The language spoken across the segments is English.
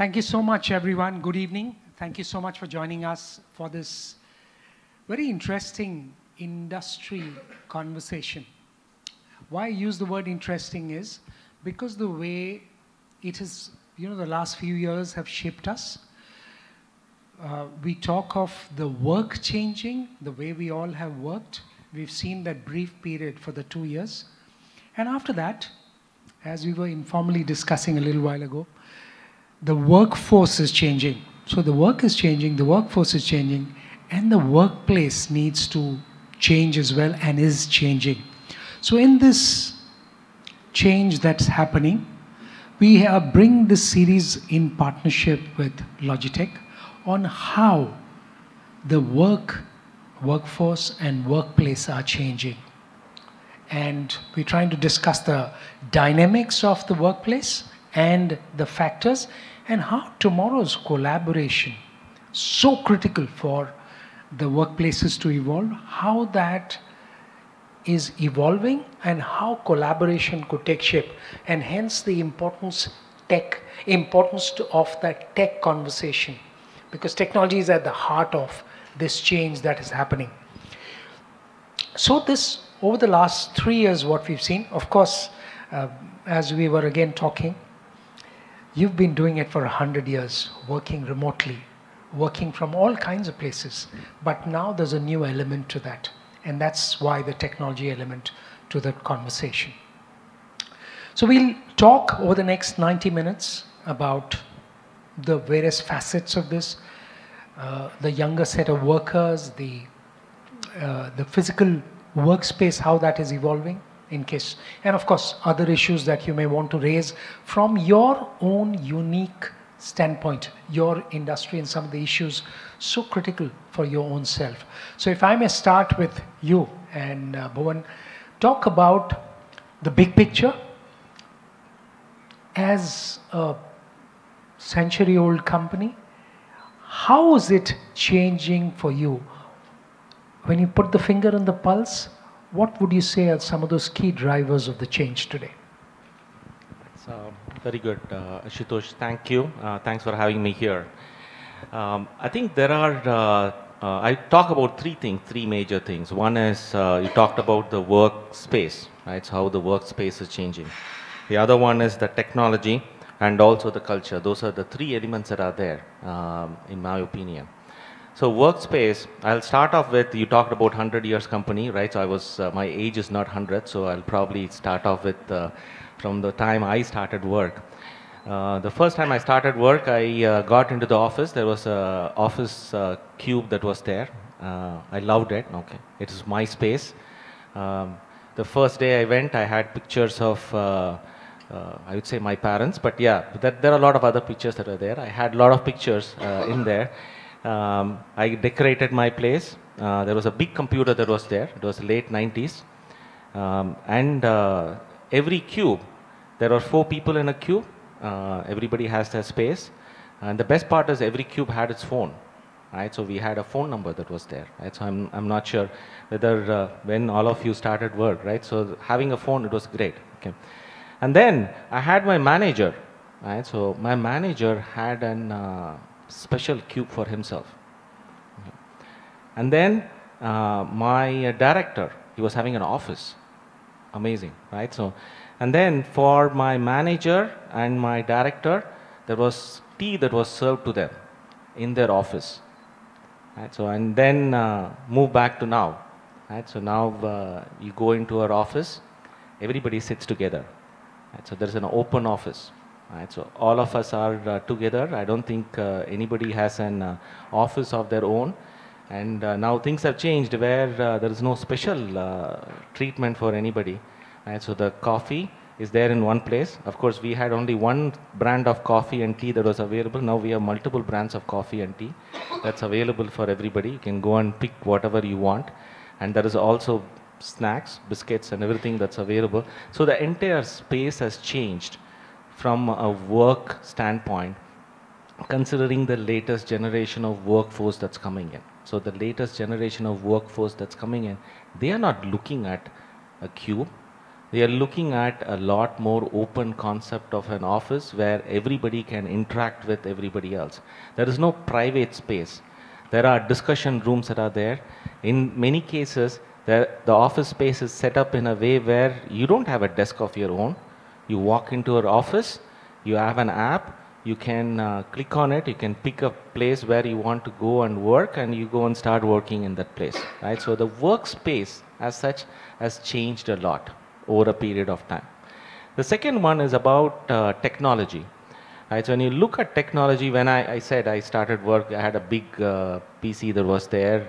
Thank you so much, everyone. Good evening. Thank you so much for joining us for this very interesting industry conversation. Why I use the word interesting is because the way it is, the last few years have shaped us. We talk of the work changing, the way we all have worked. We've seen that brief period for the 2 years. And after that, as we were informally discussing a little while ago, the workforce is changing. So the work is changing, the workforce is changing, and the workplace needs to change as well and is changing. So in this change that's happening, we bring this series in partnership with Logitech on how the workforce and workplace are changing. And we're trying to discuss the dynamics of the workplace and the factors and how tomorrow's collaboration, so critical for the workplaces to evolve, how that is evolving and how collaboration could take shape, and hence the importance of that tech conversation, because technology is at the heart of this change that is happening. So this, over the last 3 years, what we've seen, of course, as we were again talking, you've been doing it for 100 years, working remotely, working from all kinds of places. But now there's a new element to that. And that's why the technology element to that conversation. So we'll talk over the next 90 minutes about the various facets of this, the younger set of workers, the physical workspace, how that is evolving in case, and of course, other issues that you may want to raise from your own unique standpoint, your industry and some of the issues so critical for your own self. So if I may start with you and Bhuvan, talk about the big picture. As a century-old company, how is it changing for you? When you put the finger on the pulse, what would you say are some of those key drivers of the change today? So, very good, Ashutosh. Thank you. Thanks for having me here. I think there are, I talk about three major things. One is you talked about the workspace, right? So how the workspace is changing. The other one is the technology and also the culture. Those are the three elements that are there, in my opinion. So workspace, I'll start off with, you talked about 100 years company, right? So I was, my age is not 100, so I'll probably start off with, from the time I started work. The first time I started work, I got into the office. There was an office cube that was there. I loved it. Okay, it is my space. The first day I went, I had pictures of, I would say my parents, but yeah, there are a lot of other pictures that are there. I had a lot of pictures in there. I decorated my place. There was a big computer that was there. It was late 90s. And every cube, there were 4 people in a cube. Everybody has their space. And the best part is every cube had its phone. Right? So we had a phone number that was there. Right? So I'm not sure whether when all of you started work, right? So having a phone, it was great. Okay. And then I had my manager. Right? So my manager had an special cube for himself. Okay. And then my director, he was having an office. Amazing, right? So, and then for my manager and my director, there was tea that was served to them in their office. Right? So, and then move back to now. Right? So now you go into our office, everybody sits together. Right? So there's an open office. Right, so all of us are together. I don't think anybody has an office of their own. And now things have changed where there is no special treatment for anybody. Right, so the coffee is there in one place. Of course, we had only one brand of coffee and tea that was available. Now we have multiple brands of coffee and tea that's available for everybody. You can go and pick whatever you want. And there is also snacks, biscuits and everything that's available. So the entire space has changed from a work standpoint, considering the latest generation of workforce that's coming in. So the latest generation of workforce that's coming in, they are not looking at a cube. they are looking at a lot more open concept of an office where everybody can interact with everybody else. There is no private space. There are discussion rooms that are there. In many cases, the office space is set up in a way where you don't have a desk of your own. You walk into your office, you have an app, you can click on it, you can pick a place where you want to go and work, and you go and start working in that place, right? So the workspace as such has changed a lot over a period of time. The second one is about technology. Right, so when you look at technology, when I said I started work, I had a big PC that was there.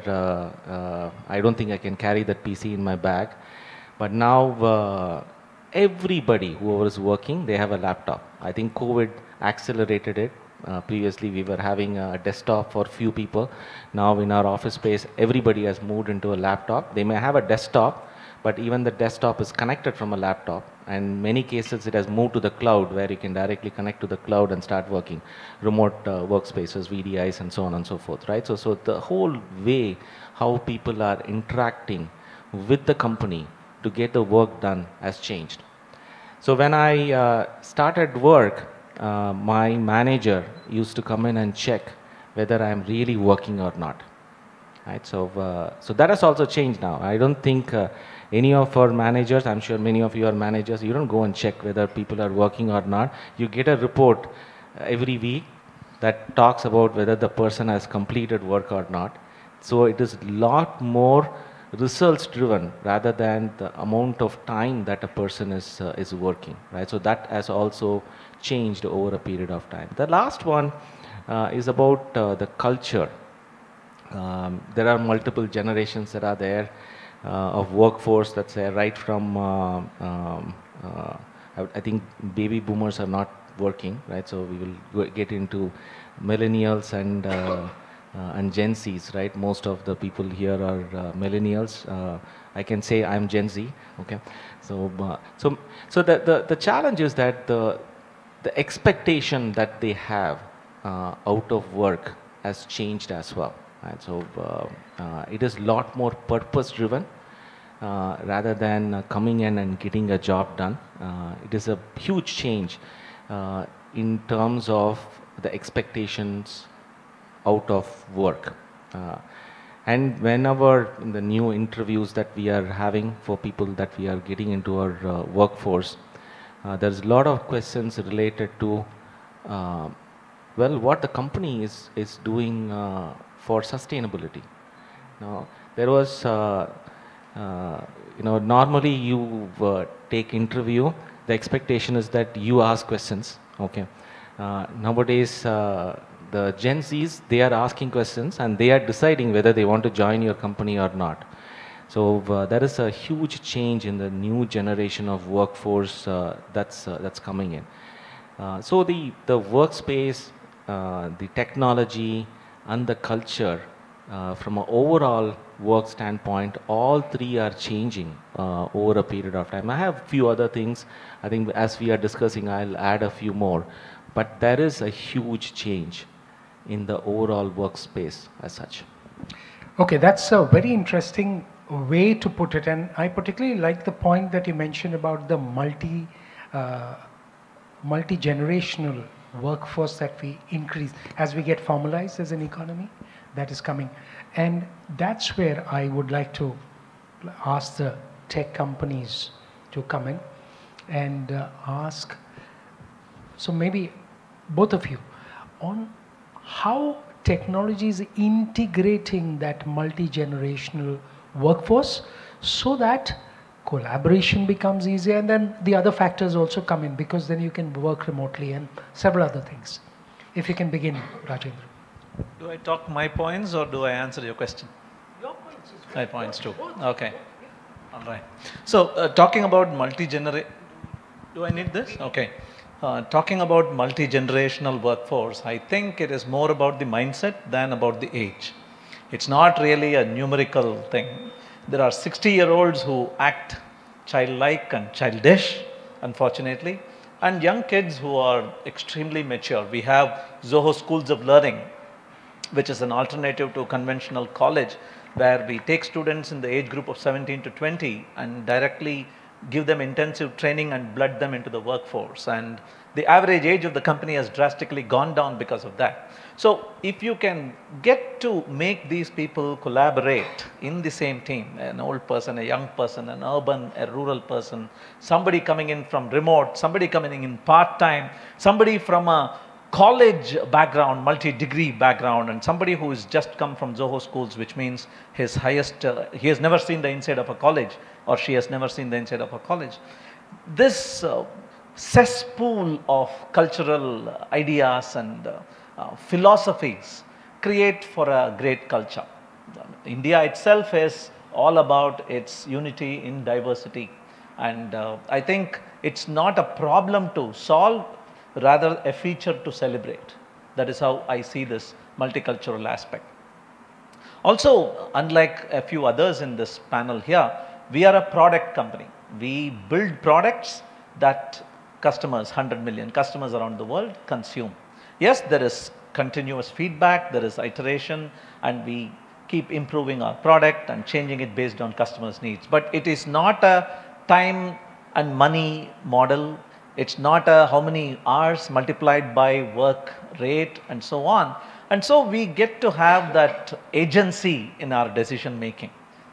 I don't think I can carry that PC in my bag. But now everybody who was working, they have a laptop. I think COVID accelerated it. Previously we were having a desktop for few people. Now in our office space, everybody has moved into a laptop. They may have a desktop, but even the desktop is connected from a laptop. And in many cases it has moved to the cloud, where you can directly connect to the cloud and start working. Remote workspaces, VDIs, and so on and so forth, right? So the whole way how people are interacting with the company to get the work done has changed. So when I started work, my manager used to come in and check whether I am really working or not. Right? So that has also changed now. I don't think any of our managers, I'm sure many of you are managers, you don't go and check whether people are working or not. You get a report every week that talks about whether the person has completed work or not. So it is a lot more results driven rather than the amount of time that a person is working, right? So that has also changed over a period of time. The last one is about the culture. There are multiple generations that are there of workforce that's there, right from I think baby boomers are not working, right? So we will get into millennials and Gen Zs, right? Most of the people here are millennials. I can say I'm Gen Z, okay? So the challenge is that the expectation that they have out of work has changed as well. Right? So it is a lot more purpose driven rather than coming in and getting a job done. It is a huge change in terms of the expectations out of work. And whenever in the new interviews that we are having for people that we are getting into our workforce, there's a lot of questions related to well, what the company is doing for sustainability. Now, there was, normally you take interview, the expectation is that you ask questions, okay. Nowadays, the Gen Zs, they are asking questions and they are deciding whether they want to join your company or not. So there is a huge change in the new generation of workforce that's coming in. So the workspace, the technology, and the culture, from an overall work standpoint, all three are changing over a period of time. I have a few other things. I think as we are discussing, I'll add a few more. But there is a huge change in the overall workspace as such. Okay, that's a very interesting way to put it. And I particularly like the point that you mentioned about the multi-generational workforce that we increase as we get formalized as an economy that is coming. And that's where I would like to ask the tech companies to come in and ask, so maybe both of you, on how technology is integrating that multi-generational workforce so that collaboration becomes easier, and then the other factors also come in, because then you can work remotely and several other things. If you can begin, Rajendran. Do I talk my points or do I answer your question? Your points as well. My points too. Okay. All right. So talking about multi-generation, do I need this? Okay. Talking about multi-generational workforce, I think it is more about the mindset than about the age. It's not really a numerical thing. There are 60-year-olds who act childlike and childish, unfortunately, and young kids who are extremely mature. We have Zoho Schools of Learning, which is an alternative to conventional college, where we take students in the age group of 17 to 20 and directly give them intensive training and blood them into the workforce. And the average age of the company has drastically gone down because of that. So if you can get to make these people collaborate in the same team, an old person, a young person, an urban, a rural person, somebody coming in from remote, somebody coming in part-time, somebody from a college background, multi-degree background, and somebody who has just come from Zoho schools, which means his highest, he has never seen the inside of a college, or she has never seen the inside of a college. This cesspool of cultural ideas and philosophies create for a great culture. India itself is all about its unity in diversity, and I think it's not a problem to solve, rather a feature to celebrate. That is how I see this multicultural aspect. Also, unlike a few others in this panel here, we are a product company. We build products that customers, 100 million customers around the world, consume. Yes, there is continuous feedback, there is iteration, and we keep improving our product and changing it based on customers' needs. But it is not a time and money model. It's not a how many hours multiplied by work rate and so on. And so we get to have that agency in our decision making,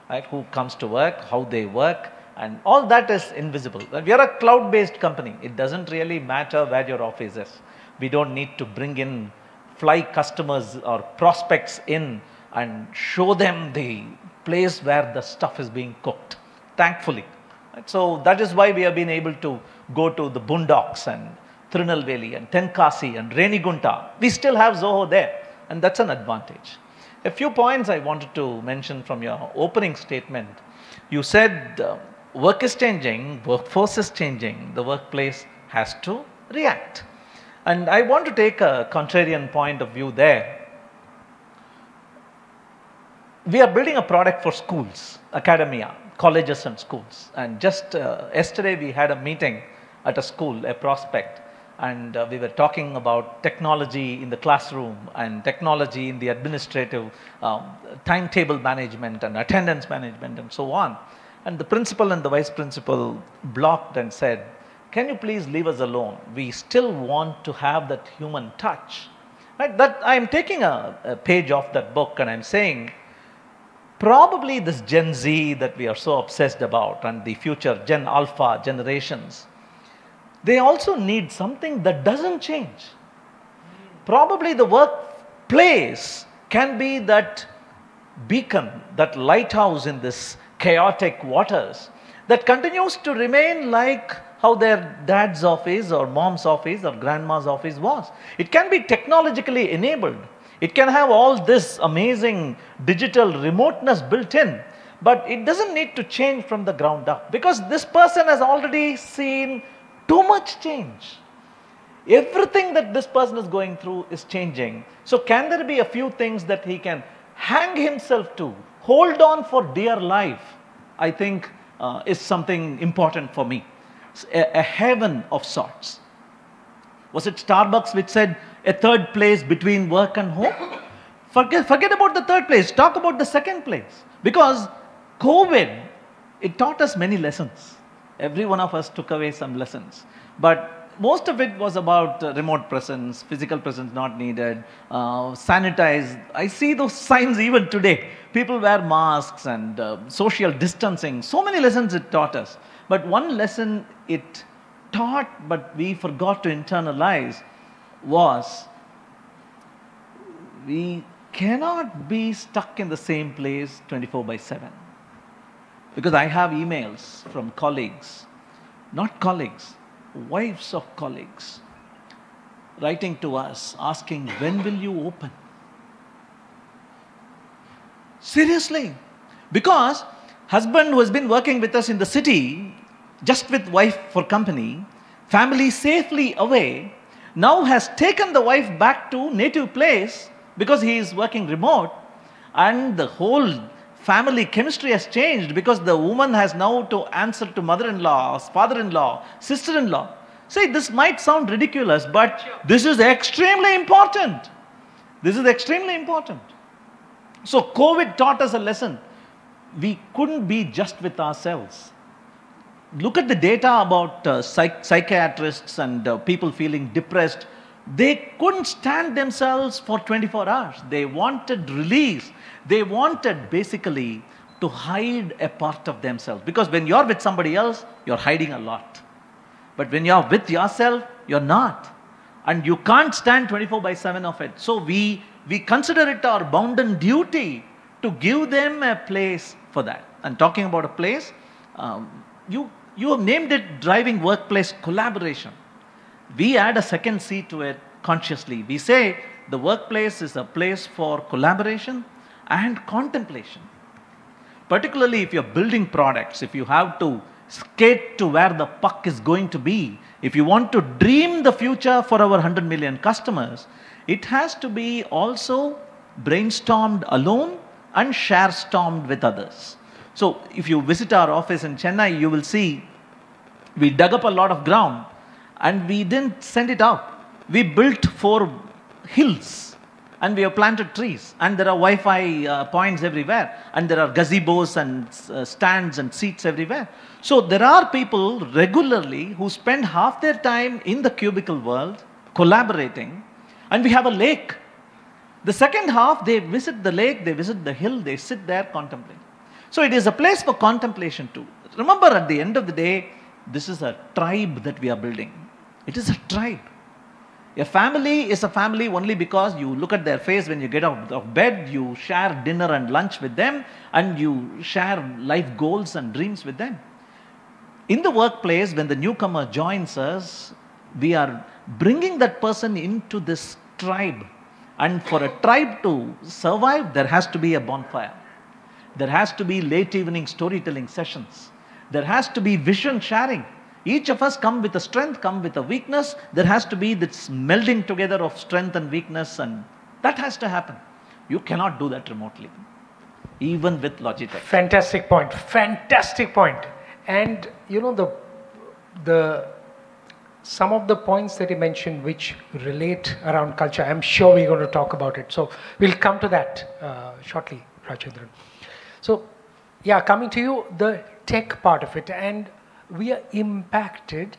right? Who comes to work, how they work, and all that is invisible. We are a cloud-based company. It doesn't really matter where your office is. We don't need to bring in, fly customers or prospects in and show them the place where the stuff is being cooked, thankfully. Right? So that is why we have been able to go to the boondocks and Tirunelveli and Tenkasi and Renigunta. We still have Zoho there, and that's an advantage. A few points I wanted to mention from your opening statement. You said work is changing, workforce is changing, the workplace has to react. And I want to take a contrarian point of view there. We are building a product for schools, academia, colleges and schools. And just yesterday we had a meeting at a school, a prospect, and we were talking about technology in the classroom and technology in the administrative timetable management and attendance management and so on. And the principal and the vice principal blocked and said, "Can you please leave us alone? We still want to have that human touch." Right? That I am taking a page off that book and I'm saying, probably this Gen Z that we are so obsessed about and the future Gen Alpha generations, they also need something that doesn't change. Probably the workplace can be that beacon, that lighthouse in this chaotic waters that continues to remain like how their dad's office or mom's office or grandma's office was. It can be technologically enabled. It can have all this amazing digital remoteness built in, but it doesn't need to change from the ground up because this person has already seen too much change. Everything that this person is going through is changing. So can there be a few things that he can hang himself to, hold on for dear life, I think is something important for me. A heaven of sorts. Was it Starbucks which said a third place between work and home? Forget about the third place. Talk about the second place. Because COVID, it taught us many lessons. Every one of us took away some lessons. But most of it was about remote presence, physical presence not needed, sanitize. I see those signs even today. People wear masks and social distancing. So many lessons it taught us. But one lesson it taught, but we forgot to internalize, was we cannot be stuck in the same place 24/7. Because I have emails from colleagues, not colleagues, wives of colleagues, writing to us asking, when will you open? Seriously. Because husband who has been working with us in the city, just with wife for company, family safely away, now has taken the wife back to native place because he is working remote, and the whole family chemistry has changed because the woman has now to answer to mother-in-law, father-in-law, sister-in-law. See, this might sound ridiculous, but this is extremely important. This is extremely important. So COVID taught us a lesson. We couldn't be just with ourselves. look at the data about psychiatrists and people feeling depressed. They couldn't stand themselves for 24 hours. They wanted release. They wanted basically to hide a part of themselves. Because when you're with somebody else, you're hiding a lot. But when you're with yourself, you're not. And you can't stand 24/7 of it. So we consider it our bounden duty to give them a place for that. And talking about a place, you have named it driving workplace collaboration. We add a second C to it consciously. We say the workplace is a place for collaboration and contemplation. Particularly if you're building products, if you have to skate to where the puck is going to be, if you want to dream the future for our 100 million customers, it has to be also brainstormed alone and share-stormed with others. So if you visit our office in Chennai, you will see we dug up a lot of ground and we didn't send it out. We built 4 hills and we have planted trees, and there are Wi-Fi points everywhere, and there are gazebos and stands and seats everywhere. So there are people regularly who spend half their time in the cubicle world collaborating, and we have a lake. The second half, they visit the lake, they visit the hill, they sit there contemplating. So it is a place for contemplation too. Remember, at the end of the day, this is a tribe that we are building. It is a tribe. A family is a family only because you look at their face when you get out of bed, you share dinner and lunch with them, and you share life goals and dreams with them. In the workplace, when the newcomer joins us, we are bringing that person into this tribe. And for a tribe to survive, there has to be a bonfire. There has to be late evening storytelling sessions. There has to be vision sharing. Each of us come with a strength, come with a weakness. There has to be this melding together of strength and weakness, and that has to happen. You cannot do that remotely, even with Logitech. Fantastic point. Fantastic point. And you know, some of the points that you mentioned which relate around culture, I'm sure we're going to talk about it. So we'll come to that shortly, Rajendran. So yeah, coming to you, the tech part of it, and we are impacted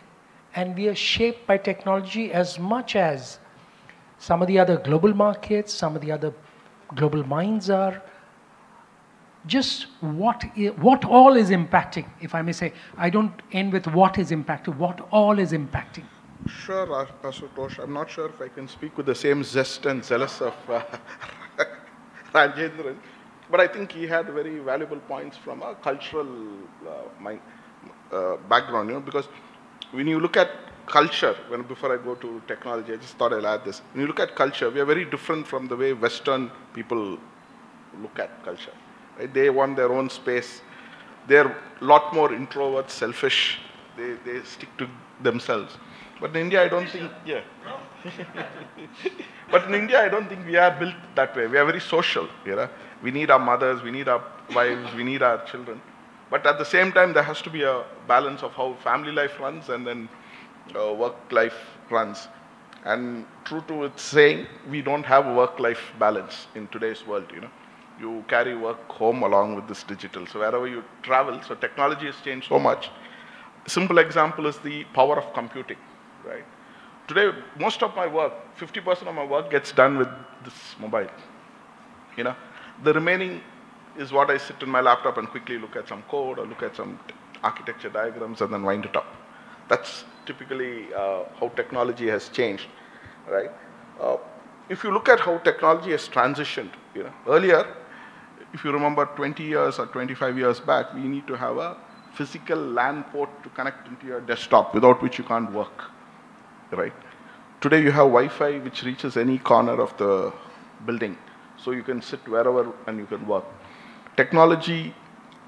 and we are shaped by technology as much as some of the other global markets, some of the other global minds are. Just what all is impacting, if I may say. I don't end with what is impacting, what all is impacting. Sure, Ashutosh. I'm not sure if I can speak with the same zest and zealous of Rajendran, but I think he had very valuable points from a cultural background, you know, because when you look at culture, before I go to technology, I just thought I'll add this. When you look at culture, we are very different from the way Western people look at culture. Right? They want their own space. They're a lot more introverts, selfish. They stick to themselves. But in India, I don't think, yeah. But in India, I don't think we are built that way. We are very social. You know? We need our mothers, we need our wives, we need our children. But at the same time, there has to be a balance of how family life runs and then work life runs. And true to its saying, we don't have a work-life balance in today's world. You know, you carry work home along with this digital. So wherever you travel, so technology has changed so much. A simple example is the power of computing, right? Today, most of my work, 50% of my work gets done with this mobile. You know, the remaining is what I sit in my laptop and quickly look at some code or look at some architecture diagrams and then wind it up. That's typically how technology has changed, right? If you look at how technology has transitioned, you know, earlier, if you remember 20 years or 25 years back, we need to have a physical LAN port to connect into your desktop, without which you can't work, right? Today you have Wi-Fi which reaches any corner of the building, so you can sit wherever and you can work. Technology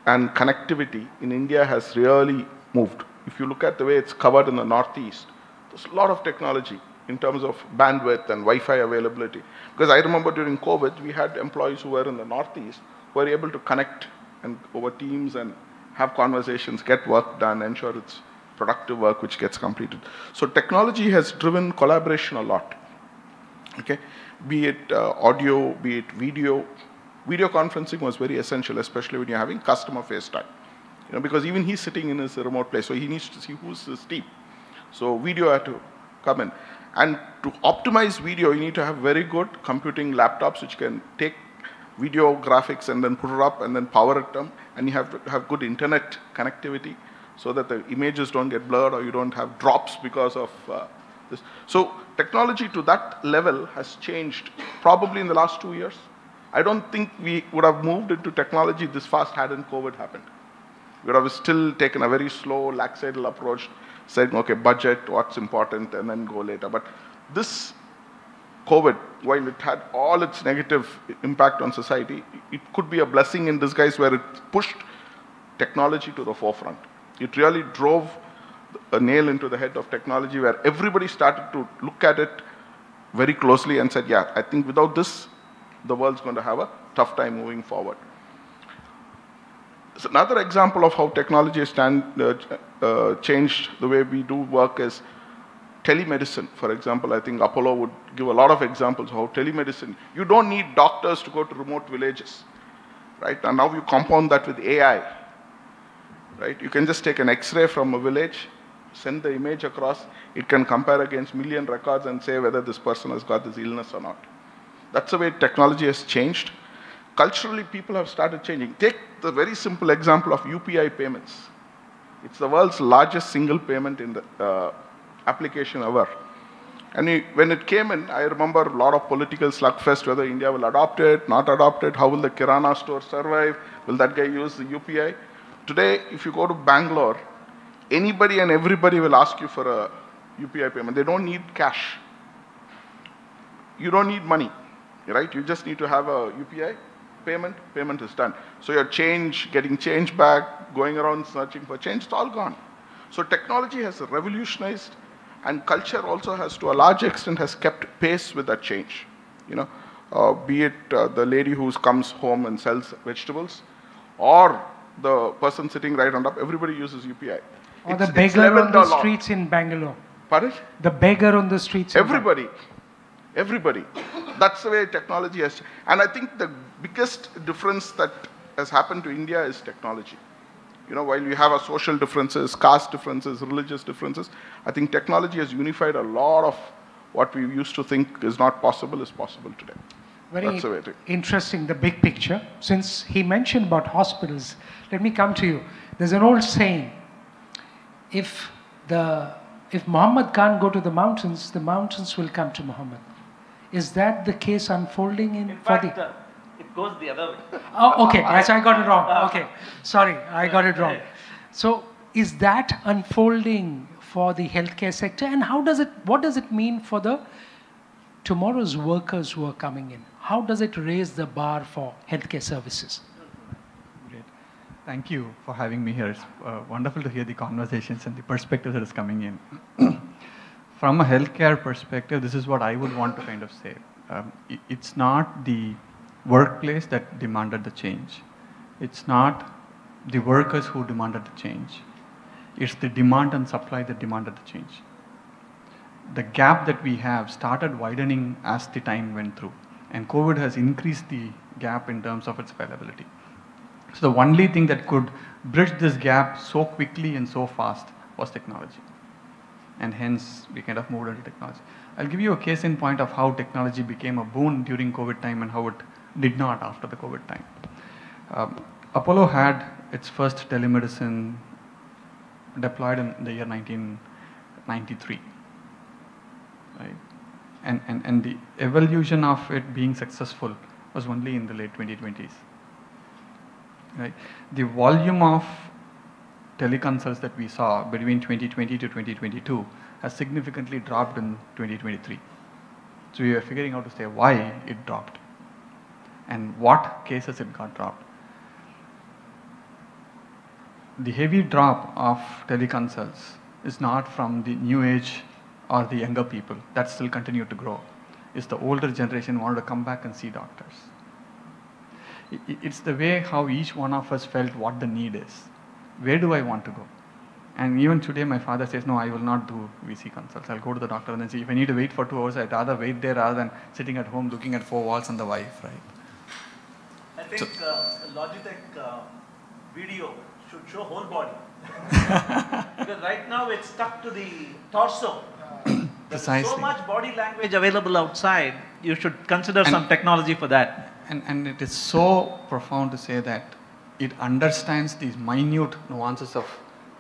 and connectivity in India has really moved. If you look at the way it's covered in the Northeast, there's a lot of technology in terms of bandwidth and Wi-Fi availability. Because I remember during COVID, we had employees who were in the Northeast who were able to connect and over Teams and have conversations, get work done, ensure it's productive work which gets completed. So technology has driven collaboration a lot. Okay, be it audio, be it video. Video conferencing was very essential, especially when you're having customer face time. because even he's sitting in his remote place, so he needs to see who's his team. So video had to come in. And to optimize video, you need to have very good computing laptops which can take video graphics and then put it up and then power it up. And you have to have good internet connectivity so that the images don't get blurred or you don't have drops because of this. So technology to that level has changed probably in the last 2 years. I don't think we would have moved into technology this fast hadn't COVID happened. We would have still taken a very slow, laxative approach, saying, okay, budget, what's important, and then go later. But this COVID, while it had all its negative impact on society, it could be a blessing in disguise where it pushed technology to the forefront. It really drove a nail into the head of technology where everybody started to look at it very closely and said, yeah, I think without this, the world's going to have a tough time moving forward. So another example of how technology has changed the way we do work is telemedicine. For example, I think Apollo would give a lot of examples of how telemedicine, you don't need doctors to go to remote villages, right? And now you compound that with AI, right? You can just take an X-ray from a village, send the image across, it can compare against million records and say whether this person has got this illness or not. That's the way technology has changed. Culturally, people have started changing. Take the very simple example of UPI payments. It's the world's largest single payment in the application ever. And when it came in, I remember a lot of political slugfest, whether India will adopt it, not adopt it, how will the Kirana store survive, will that guy use the UPI? Today, if you go to Bangalore, anybody and everybody will ask you for a UPI payment. They don't need cash. You don't need money, right? You just need to have a UPI payment, payment is done. So your change, getting change back, going around searching for change, it's all gone. So technology has revolutionized, and culture also has, to a large extent, has kept pace with that change. Be it the lady who comes home and sells vegetables, or the person sitting right on top, everybody uses UPI. Or the beggar on the streets in Bangalore. Pardon? The beggar on the streets. Everybody. Everybody. That's the way technology has. And I think the biggest difference that has happened to India is technology. While we have our social differences, caste differences, religious differences, I think technology has unified a lot of what we used to think is not possible is possible today. Very interesting, the big picture. Since he mentioned about hospitals, let me come to you. There's an old saying, if Muhammad can't go to the mountains will come to Muhammad. Is that the case unfolding in fact, it goes the other way. Oh, okay. I got it wrong. Okay. Sorry, I got it wrong. So is that unfolding for the healthcare sector? And what does it mean for the tomorrow's workers who are coming in? How does it raise the bar for healthcare services? Great. Thank you for having me here. It's wonderful to hear the conversations and the perspective that is coming in. From a healthcare perspective, this is what I would want to kind of say. It's not the workplace that demanded the change. It's not the workers who demanded the change. It's the demand and supply that demanded the change. The gap that we have started widening as the time went through, and COVID has increased the gap in terms of its availability. So the only thing that could bridge this gap so quickly and so fast was technology. And hence, we kind of moved into technology. I'll give you a case in point of how technology became a boon during COVID time and how it did not after the COVID time. Apollo had its first telemedicine deployed in the year 1993. Right? And the evolution of it being successful was only in the late 2020s. Right? The volume of teleconsults that we saw between 2020 to 2022 has significantly dropped in 2023. So we were figuring out to say why it dropped and what cases it got dropped. The heavy drop of teleconsults is not from the new age or the younger people that still continue to grow. It's the older generation wanted to come back and see doctors. It's the way how each one of us felt what the need is. Where do I want to go? And even today my father says, no, I will not do VC consults. I'll go to the doctor and then see. If I need to wait for 2 hours, I'd rather wait there rather than sitting at home looking at 4 walls and the wife, right? I think Logitech video should show whole body. Because right now it's stuck to the torso. There's so much body language available outside, you should consider some technology for that. And it is so profound to say that it understands these minute nuances of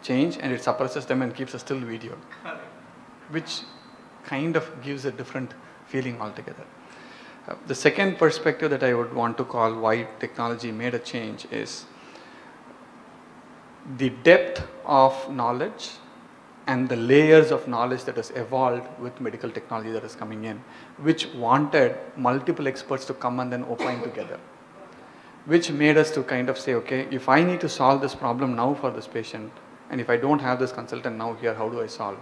change and it suppresses them and keeps a still video, which kind of gives a different feeling altogether. The second perspective that I would want to call why technology made a change is the depth of knowledge and the layers of knowledge that has evolved with medical technology that is coming in, which wanted multiple experts to come and then opine together, which made us to kind of say, okay, if I need to solve this problem now for this patient, and if I don't have this consultant now here, how do I solve?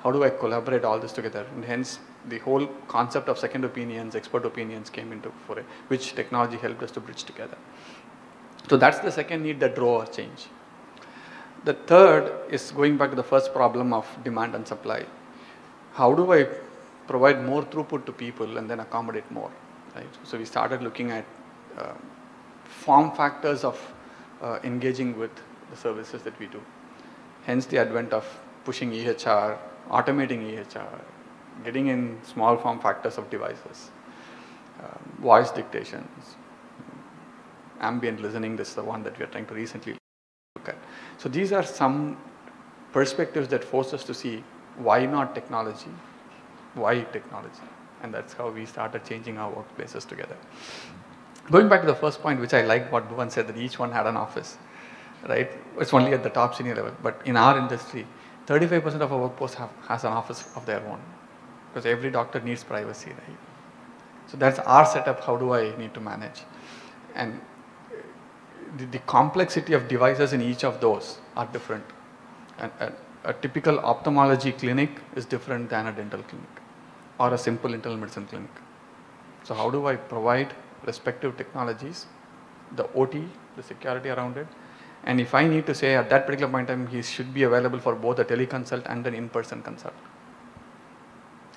How do I collaborate all this together? And hence, the whole concept of second opinions, expert opinions came into foray, which technology helped us to bridge together. So that's the second need that drove our change. The third is going back to the first problem of demand and supply. How do I provide more throughput to people and then accommodate more? Right? So we started looking at form factors of engaging with the services that we do. Hence the advent of pushing EHR, automating EHR, getting in small form factors of devices, voice dictations, ambient listening. This is the one that we are trying to recently look at. So these are some perspectives that force us to see why not technology, why technology, and that's how we started changing our workplaces together. Going back to the first point, which I liked what Bhuvan said, that each one had an office, right? It's only at the top senior level, but in our industry, 35% of our workforce has an office of their own, because every doctor needs privacy, right? So that's our setup. How do I need to manage? And the complexity of devices in each of those are different. And a typical ophthalmology clinic is different than a dental clinic or a simple internal medicine clinic. So how do I provide respective technologies, the OT, the security around it, and if I need to say at that particular point in time he should be available for both a teleconsult and an in-person consult,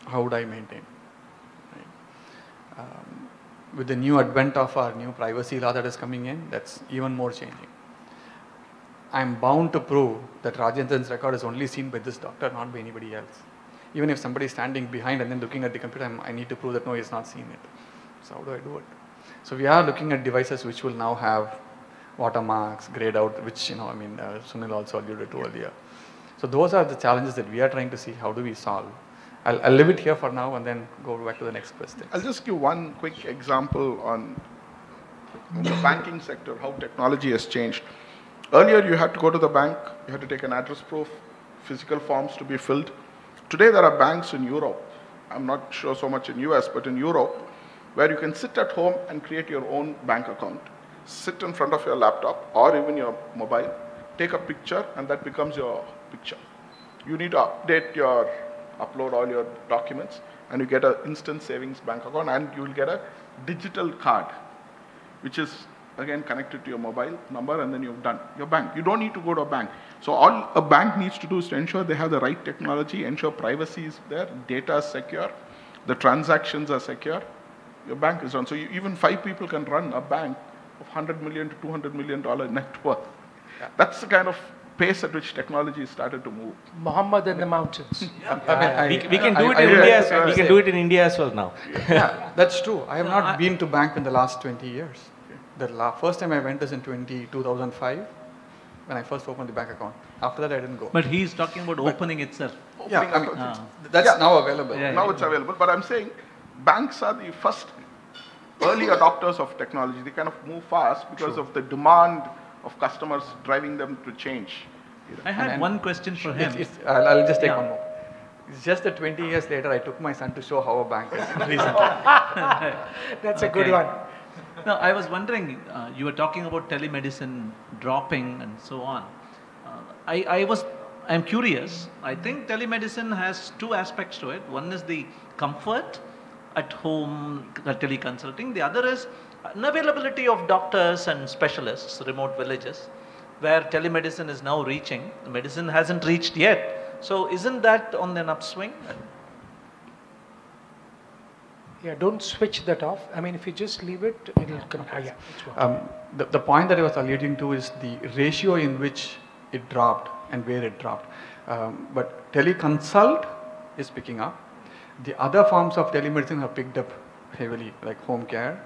how would I maintain? Right? With the new advent of our new privacy law that is coming in, that's even more changing. I'm bound to prove that Rajendran's record is only seen by this doctor, not by anybody else. Even if somebody is standing behind and then looking at the computer, I need to prove that no, he's not seen it. So how do I do it? So we are looking at devices which will now have watermarks, grayed out, which Sunil also alluded to earlier. So those are the challenges that we are trying to see how do we solve. I'll leave it here for now and then go back to the next question. I'll just give one quick example on the banking sector, how technology has changed. Earlier you had to go to the bank, you had to take an address proof, physical forms to be filled. Today there are banks in Europe, I'm not sure so much in US, but in Europe, where you can sit at home and create your own bank account. Sit in front of your laptop or even your mobile, take a picture and that becomes your picture. You need to upload all your documents and you get an instant savings bank account and you will get a digital card, which is again connected to your mobile number and then you've done your bank. You don't need to go to a bank. So all a bank needs to do is to ensure they have the right technology, ensure privacy is there, data is secure, the transactions are secure, your bank is done. So even 5 people can run a bank of $100 million to $200 million net worth. Yeah. That's the kind of pace at which technology started to move. Muhammad and the mountains. We can do it in India. We can do it in India as well now. Yeah, that's true. I have not been to bank in the last 20 years. The first time I went is in 2005 when I first opened the bank account. After that, I didn't go. But he's talking about opening itself. That's now available. Now it's available. But I'm saying banks are the first early adopters of technology. They kind of move fast because of the demand of customers driving them to change. I had one question for him. I'll just take one more. It's just that 20 years later, I took my son to show how a bank is recently. That's a good one. Now, I was wondering, you were talking about telemedicine dropping and so on. I'm curious. I think telemedicine has 2 aspects to it. One is the comfort at home teleconsulting. The other is unavailability of doctors and specialists, remote villages, where telemedicine is now reaching. The medicine hasn't reached yet. So isn't that on an upswing? Yeah, don't switch that off. I mean, if you just leave it, it'll come. Oh, yeah, it's working. The point that I was alluding to is the ratio in which it dropped and where it dropped. But teleconsult is picking up. The other forms of telemedicine have picked up heavily, like home care,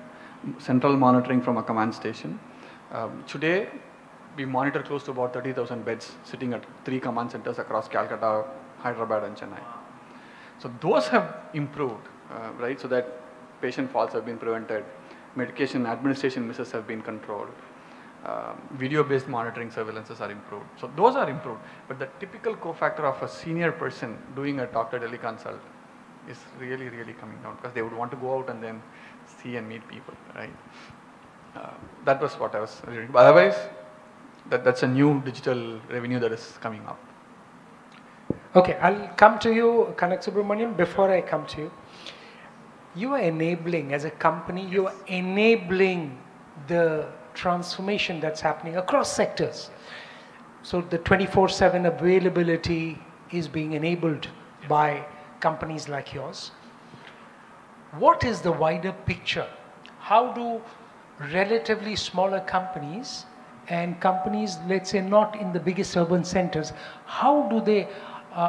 central monitoring from a command station. Today, we monitor close to about 30,000 beds sitting at 3 command centers across Calcutta, Hyderabad and Chennai. So those have improved, right? So that patient falls have been prevented, medication administration misses have been controlled, video-based monitoring surveillances are improved. So those are improved, but the typical cofactor of a senior person doing a doctor teleconsult is really, really coming down because they would want to go out and then see and meet people, right? That was what I was reading. But otherwise, that's a new digital revenue that is coming up. Okay, I'll come to you, Kanakasubramaniam. Before I come to you, you are enabling, as a company, you are enabling the transformation that's happening across sectors. So the 24/7 availability is being enabled by companies like yours. What is the wider picture? How do relatively smaller companies and companies, let's say not in the biggest urban centers, how do they,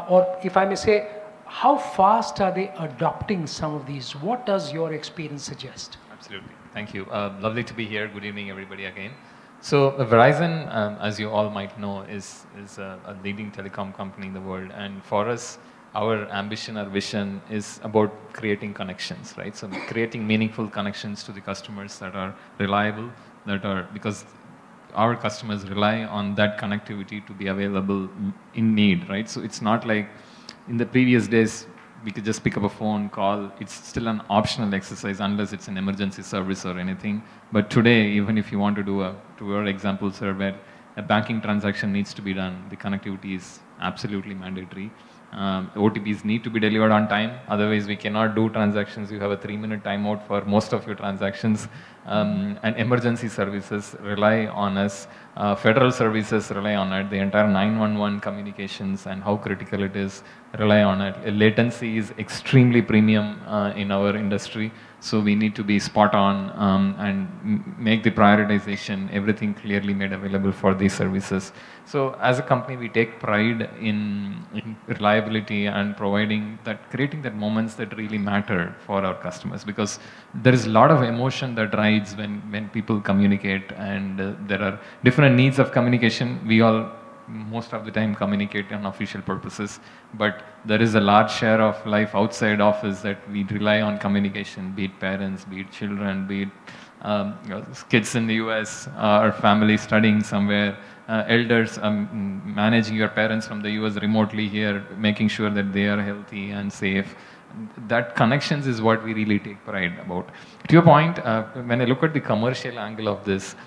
or if I may say, how fast are they adopting some of these? What does your experience suggest? Absolutely. Thank you. Lovely to be here. Good evening, everybody, again. So Verizon, as you all might know, is a leading telecom company in the world. And for us, our ambition, our vision is about creating connections, right? So creating meaningful connections to the customers that are reliable, because our customers rely on that connectivity to be available in need, right? So it's not like in the previous days, we could just pick up a phone, call. It's still an optional exercise unless it's an emergency service or anything. But today, even if you want to do to your example, sir, where a banking transaction needs to be done, the connectivity is absolutely mandatory. OTPs need to be delivered on time. Otherwise, we cannot do transactions. You have a 3-minute timeout for most of your transactions. And emergency services rely on us. Federal services rely on it. The entire 911 communications and how critical it is rely on it. Latency is extremely premium in our industry. So we need to be spot on and make the prioritization, everything clearly made available for these services. So as a company, we take pride in reliability and providing that, creating that moments that really matter for our customers, because there is a lot of emotion that rides when people communicate, and there are different needs of communication. We all most of the time communicate on official purposes, but there is a large share of life outside office that we rely on communication, be it parents, be it children, be it kids in the US, or family studying somewhere, elders, managing your parents from the US remotely here, making sure that they are healthy and safe. That connections is what we really take pride about. To your point, when I look at the commercial angle of this,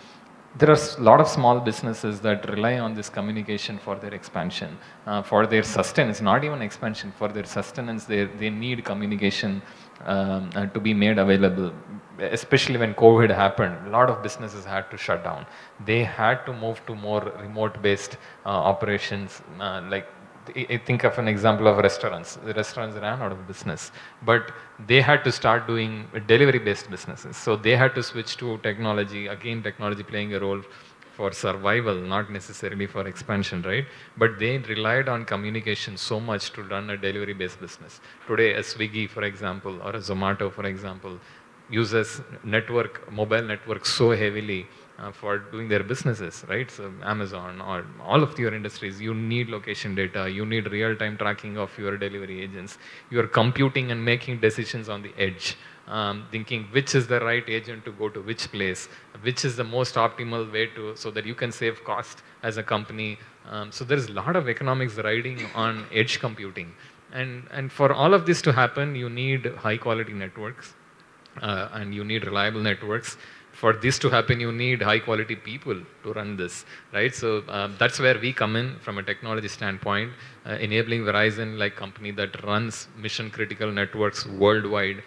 there are a lot of small businesses that rely on this communication for their expansion, for their sustenance, not even expansion, for their sustenance, they need communication to be made available. Especially when COVID happened, a lot of businesses had to shut down. They had to move to more remote-based operations, like I think of an example of restaurants. The restaurants ran out of business, but they had to start doing delivery-based businesses. So they had to switch to technology, again technology playing a role for survival, not necessarily for expansion, right? But they relied on communication so much to run a delivery-based business. Today, a Swiggy, for example, or a Zomato, for example, uses mobile network so heavily for doing their businesses, right? So Amazon or all of your industries, you need location data, you need real-time tracking of your delivery agents. You are computing and making decisions on the edge, thinking which is the right agent to go to which place, which is the most optimal way to, so that you can save cost as a company. So there's a lot of economics riding on edge computing. And for all of this to happen, you need high-quality networks and you need reliable networks. For this to happen, you need high-quality people to run this, right? So that's where we come in from a technology standpoint, enabling Verizon like company that runs mission-critical networks worldwide.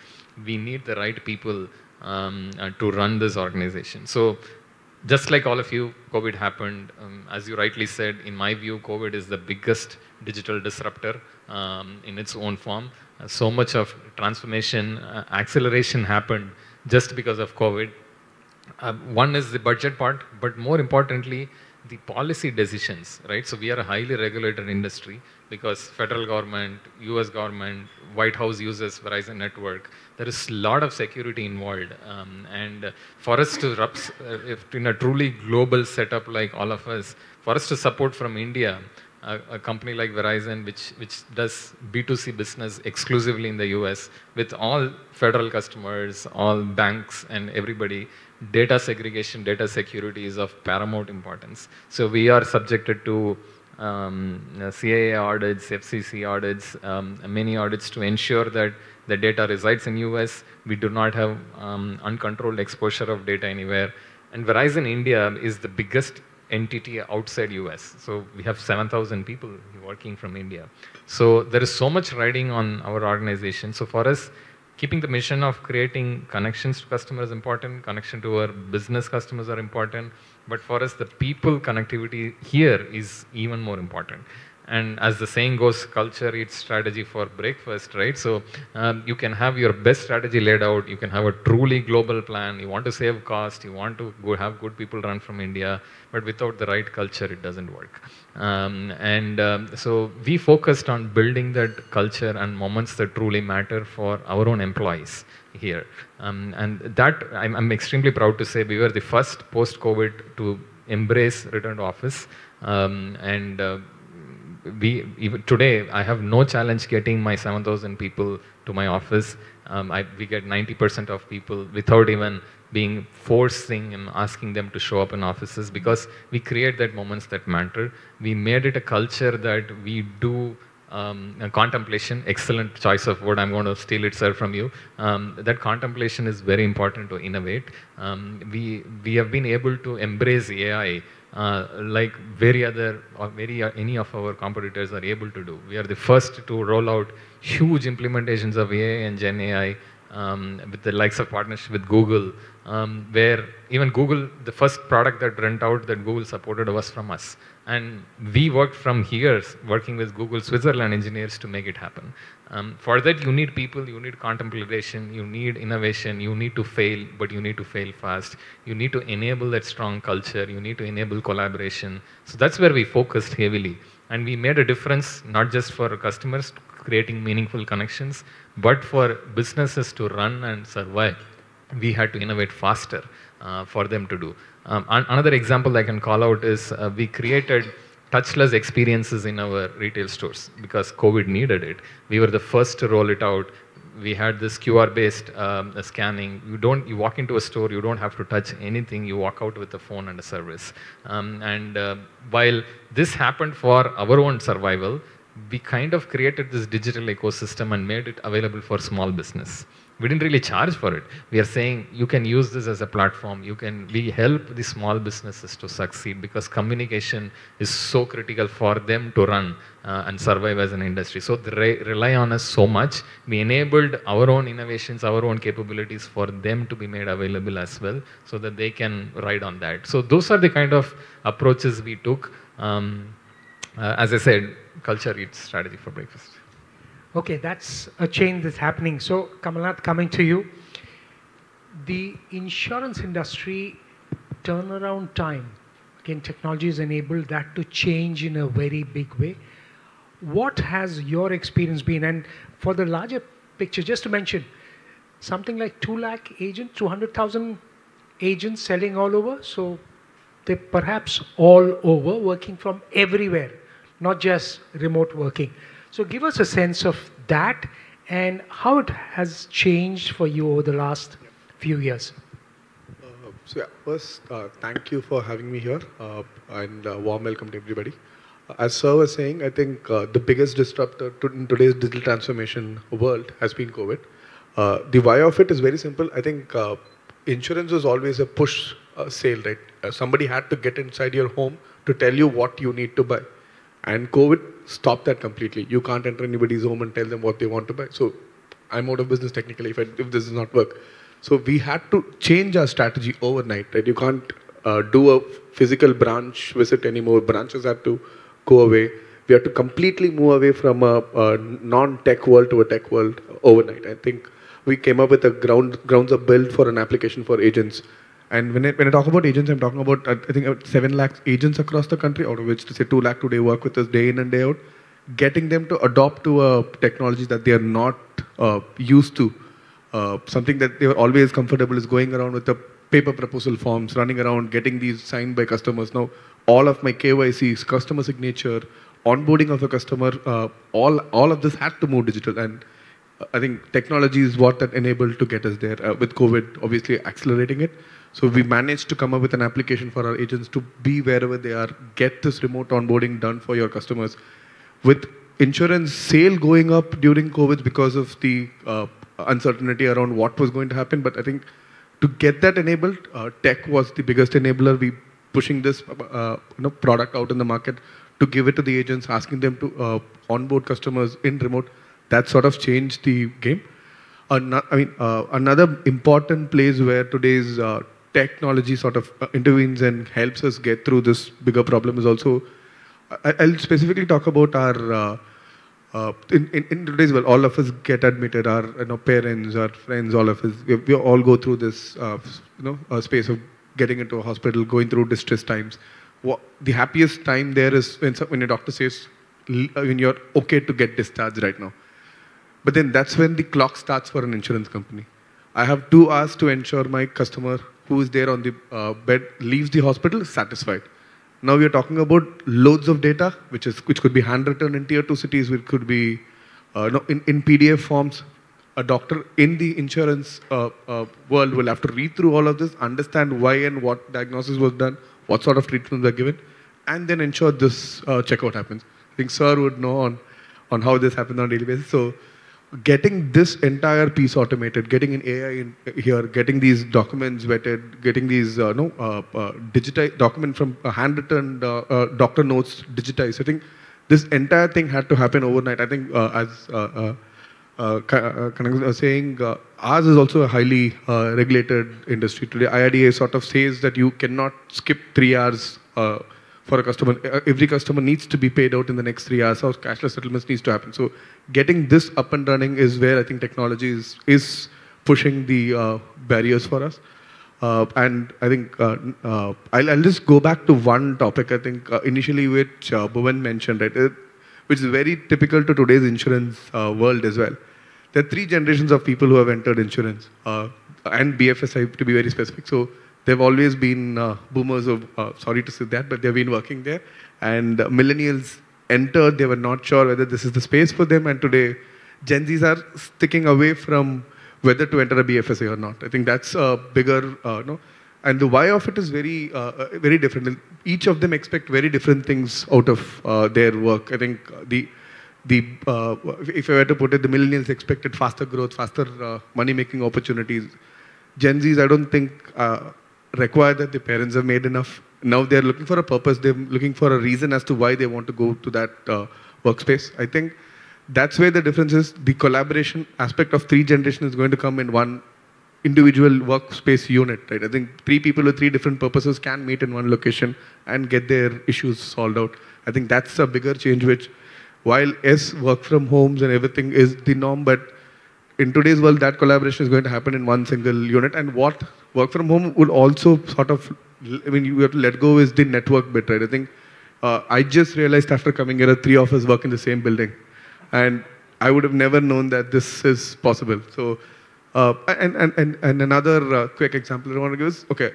We need the right people to run this organization. So just like all of you, COVID happened. As you rightly said, in my view, COVID is the biggest digital disruptor in its own form. So much of transformation, acceleration happened just because of COVID. One is the budget part, but more importantly, the policy decisions, right? So we are a highly regulated industry because federal government, US government, White House uses Verizon network. There is a lot of security involved. And for us to, if in a truly global setup like all of us, for us to support from India, a company like Verizon, which does B2C business exclusively in the US with all federal customers, all banks and everybody, data segregation, data security is of paramount importance. So we are subjected to CAA audits, FCC audits, many audits to ensure that the data resides in US. We do not have uncontrolled exposure of data anywhere. And Verizon India is the biggest entity outside US. So we have 7,000 people working from India. So there is so much riding on our organization. So for us, keeping the mission of creating connections to customers is important, connection to our business customers are important, but for us, the people connectivity here is even more important. And as the saying goes, culture eats strategy for breakfast, right? So you can have your best strategy laid out, you can have a truly global plan, you want to save cost, you want to have good people run from India, but without the right culture, it doesn't work. So we focused on building that culture and moments that truly matter for our own employees here. And that, I'm extremely proud to say we were the first post-COVID to embrace return to office. Even today, I have no challenge getting my 7,000 people to my office. We get 90% of people without even being forcing and asking them to show up in offices because we create that moments that matter. We made it a culture that we do contemplation, excellent choice of word. I'm going to steal it, sir, from you. That contemplation is very important to innovate. We have been able to embrace AI like any of our competitors are able to do. We are the first to roll out huge implementations of AI and Gen AI with the likes of partnership with Google, where even Google, the first product that went out that Google supported was from us. And we worked from here, working with Google Switzerland engineers to make it happen. For that, you need people, you need contemplation, you need innovation, you need to fail, but you need to fail fast. You need to enable that strong culture, you need to enable collaboration. So that's where we focused heavily. And we made a difference, not just for customers creating meaningful connections, but for businesses to run and survive. We had to innovate faster for them to do. Another example I can call out is we created touchless experiences in our retail stores because COVID needed it. We were the first to roll it out. We had this QR-based scanning. You walk into a store, you don't have to touch anything. You walk out with a phone and a service. While this happened for our own survival, we kind of created this digital ecosystem and made it available for small business. We didn't really charge for it. We are saying you can use this as a platform. We help the small businesses to succeed because communication is so critical for them to run and survive as an industry. So they rely on us so much. We enabled our own innovations, our own capabilities for them to be made available as well so that they can ride on that. So those are the kind of approaches we took. As I said, culture eats strategy for breakfast. Okay, that's a change that's happening. So, Kamalnath, coming to you. The insurance industry turnaround time, again, technology has enabled that to change in a very big way. What has your experience been? And for the larger picture, just to mention, something like 2 lakh agents, 200,000 agents selling all over. So, they're perhaps all over, working from everywhere, not just remote working. So give us a sense of that and how it has changed for you over the last few years. First, thank you for having me here and warm welcome to everybody. As Sir was saying, I think the biggest disruptor in today's digital transformation world has been COVID. The why of it is very simple. I think insurance was always a push sale, right? Somebody had to get inside your home to tell you what you need to buy. And COVID stopped that completely. You can't enter anybody's home and tell them what they want to buy. So I'm out of business technically if this does not work. So we had to change our strategy overnight, right? You can't do a physical branch visit anymore. Branches had to go away. we have to completely move away from a non-tech world to a tech world overnight. I think we came up with a grounds up build for an application for agents. And when I talk about agents, I'm talking about, I think, 7 lakh agents across the country, out of which, to say 2 lakh today work with us day in and day out, getting them to adopt to a technology that they are not used to. Something that they were always comfortable is going around with the paper proposal forms, running around, getting these signed by customers. Now, all of my KYCs, customer signature, onboarding of a customer, all of this had to move digital. And I think technology is what that enabled to get us there. With COVID, obviously accelerating it. So we managed to come up with an application for our agents to be wherever they are, get this remote onboarding done for your customers. With insurance sale going up during COVID because of the uncertainty around what was going to happen. But I think to get that enabled, tech was the biggest enabler. We pushing this product out in the market to give it to the agents, asking them to onboard customers in remote. That sort of changed the game. Another important place where today's technology sort of intervenes and helps us get through this bigger problem is also, I'll specifically talk about our, in today's world, all of us get admitted, our parents, our friends, all of us, we all go through this space of getting into a hospital, going through distress times. The happiest time there is when a doctor says, when you're okay to get discharged right now. But then that's when the clock starts for an insurance company. I have 2 hours to ensure my customer who is there on the bed leaves the hospital satisfied. Now we are talking about loads of data, which could be handwritten in tier 2 cities, which could be in PDF forms. A doctor in the insurance world will have to read through all of this, understand why and what diagnosis was done, what sort of treatments were given, and then ensure this checkout happens. I think Sir would know on how this happens on a daily basis. So getting this entire piece automated, getting an AI in here, getting these documents vetted, getting these digitized document from handwritten doctor notes digitized. I think this entire thing had to happen overnight. I think as Kanakasubramaniam was saying, ours is also a highly regulated industry today. IRDA sort of says that you cannot skip 3 hours for a customer. Every customer needs to be paid out in the next 3 hours, or cashless settlements needs to happen. So getting this up and running is where I think technology is pushing the barriers for us. And I think I'll just go back to one topic, I think initially which Bhuvan mentioned, right, which is very typical to today's insurance world as well. There are 3 generations of people who have entered insurance, and BFSI to be very specific. So they've always been boomers of, sorry to say that, but they've been working there. And millennials entered, they were not sure whether this is the space for them. And today, Gen Zs are sticking away from whether to enter a BFSI or not. I think that's a bigger, and the why of it is very, very different. Each of them expect very different things out of their work. I think if I were to put it, the millennials expected faster growth, faster money-making opportunities. Gen Zs, I don't think, require that the parents have made enough. Now they're looking for a purpose. They're looking for a reason as to why they want to go to that workspace. I think that's where the difference is. The collaboration aspect of 3 generations is going to come in one individual workspace unit, right? I think 3 people with 3 different purposes can meet in one location and get their issues solved out. I think that's a bigger change, which while work from homes and everything is the norm, but in today's world, that collaboration is going to happen in one single unit. And what work from home would also sort of, you have to let go is the network bit, right? I think I just realized after coming here, 3 of us work in the same building. And I would have never known that this is possible. So, and another quick example I want to give is, okay,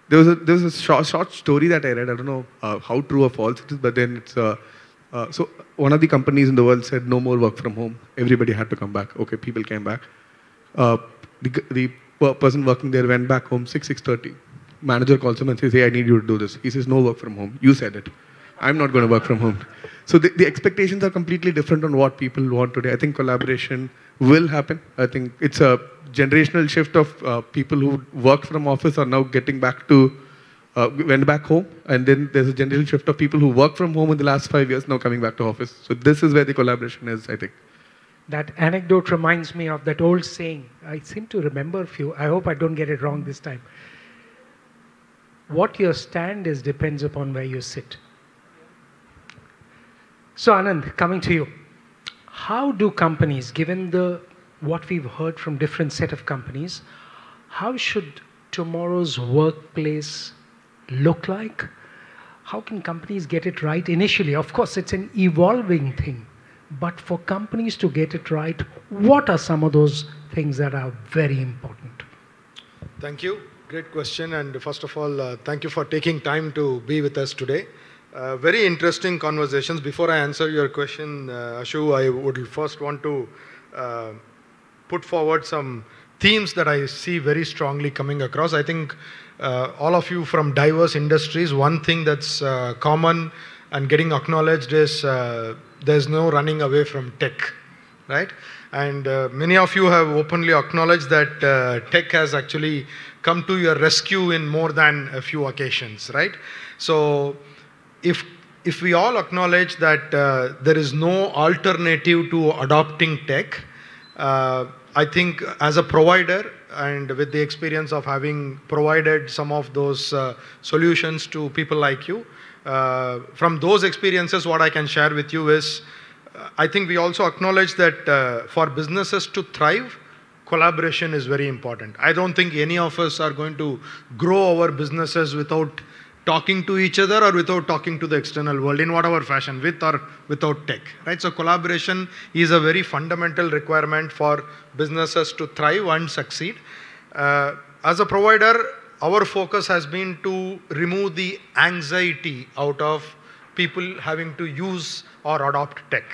there was a short story that I read. I don't know how true or false it is, but then it's, so one of the companies in the world said no more work from home. Everybody had to come back. Okay, people came back. The person working there went back home 6:30. Manager calls him and says, hey, I need you to do this. He says, no work from home. You said it. I'm not going to work from home. So the expectations are completely different on what people want today. I think collaboration will happen. I think it's a generational shift of people who work from office are now getting back to, went back home. And then there's a generational shift of people who work from home in the last 5 years now coming back to office. So this is where the collaboration is, I think. That anecdote reminds me of that old saying. I seem to remember a few. I hope I don't get it wrong this time. What your stand is depends upon where you sit. So Anand, coming to you. How do companies, given what we've heard from different set of companies, how should tomorrow's workplace look like? How can companies get it right initially? Of course, it's an evolving thing. But for companies to get it right, what are some of those things that are very important? Thank you. Great question. And first of all, thank you for taking time to be with us today. Very interesting conversations. Before I answer your question, Ashu, I would first want to put forward some themes that I see very strongly coming across. I think all of you from diverse industries, one thing that's common and getting acknowledged is there's no running away from tech, right? And many of you have openly acknowledged that tech has actually come to your rescue in more than a few occasions, right? So if we all acknowledge that there is no alternative to adopting tech, I think as a provider and with the experience of having provided some of those solutions to people like you, from those experiences, what I can share with you is, I think we also acknowledge that for businesses to thrive, collaboration is very important. I don't think any of us are going to grow our businesses without talking to each other or without talking to the external world in whatever fashion, with or without tech, right? So collaboration is a very fundamental requirement for businesses to thrive and succeed. As a provider, our focus has been to remove the anxiety out of people having to use or adopt tech.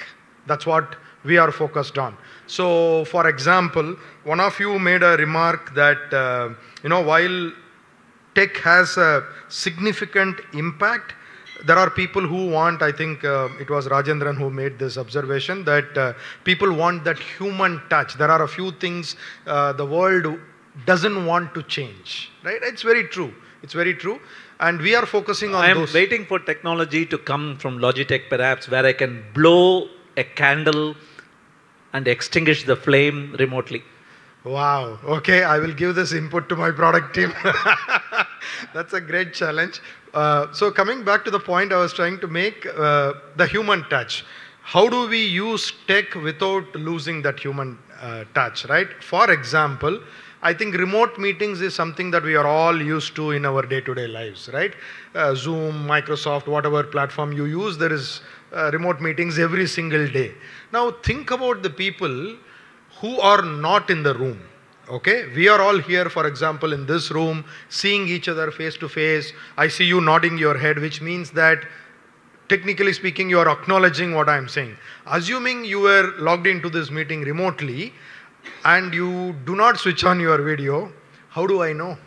That's what we are focused on. So, for example, one of you made a remark that, while tech has a significant impact, there are people who want, I think it was Rajendran who made this observation, that people want that human touch. There are a few things the world doesn't want to change, right? It's very true. It's very true. And we are focusing on those. I am waiting for technology to come from Logitech perhaps, where I can blow a candle and extinguish the flame remotely. Wow. Okay, I will give this input to my product team. That's a great challenge. So coming back to the point I was trying to make, the human touch. How do we use tech without losing that human touch, right? For example, I think remote meetings is something that we are all used to in our day-to-day lives, right? Zoom, Microsoft, whatever platform you use, there is remote meetings every single day. Now think about the people who are not in the room, okay? We are all here, for example, in this room, seeing each other face to face. I see you nodding your head, which means that technically speaking, you are acknowledging what I am saying. Assuming you were logged into this meeting remotely and you do not switch on your video, how do I know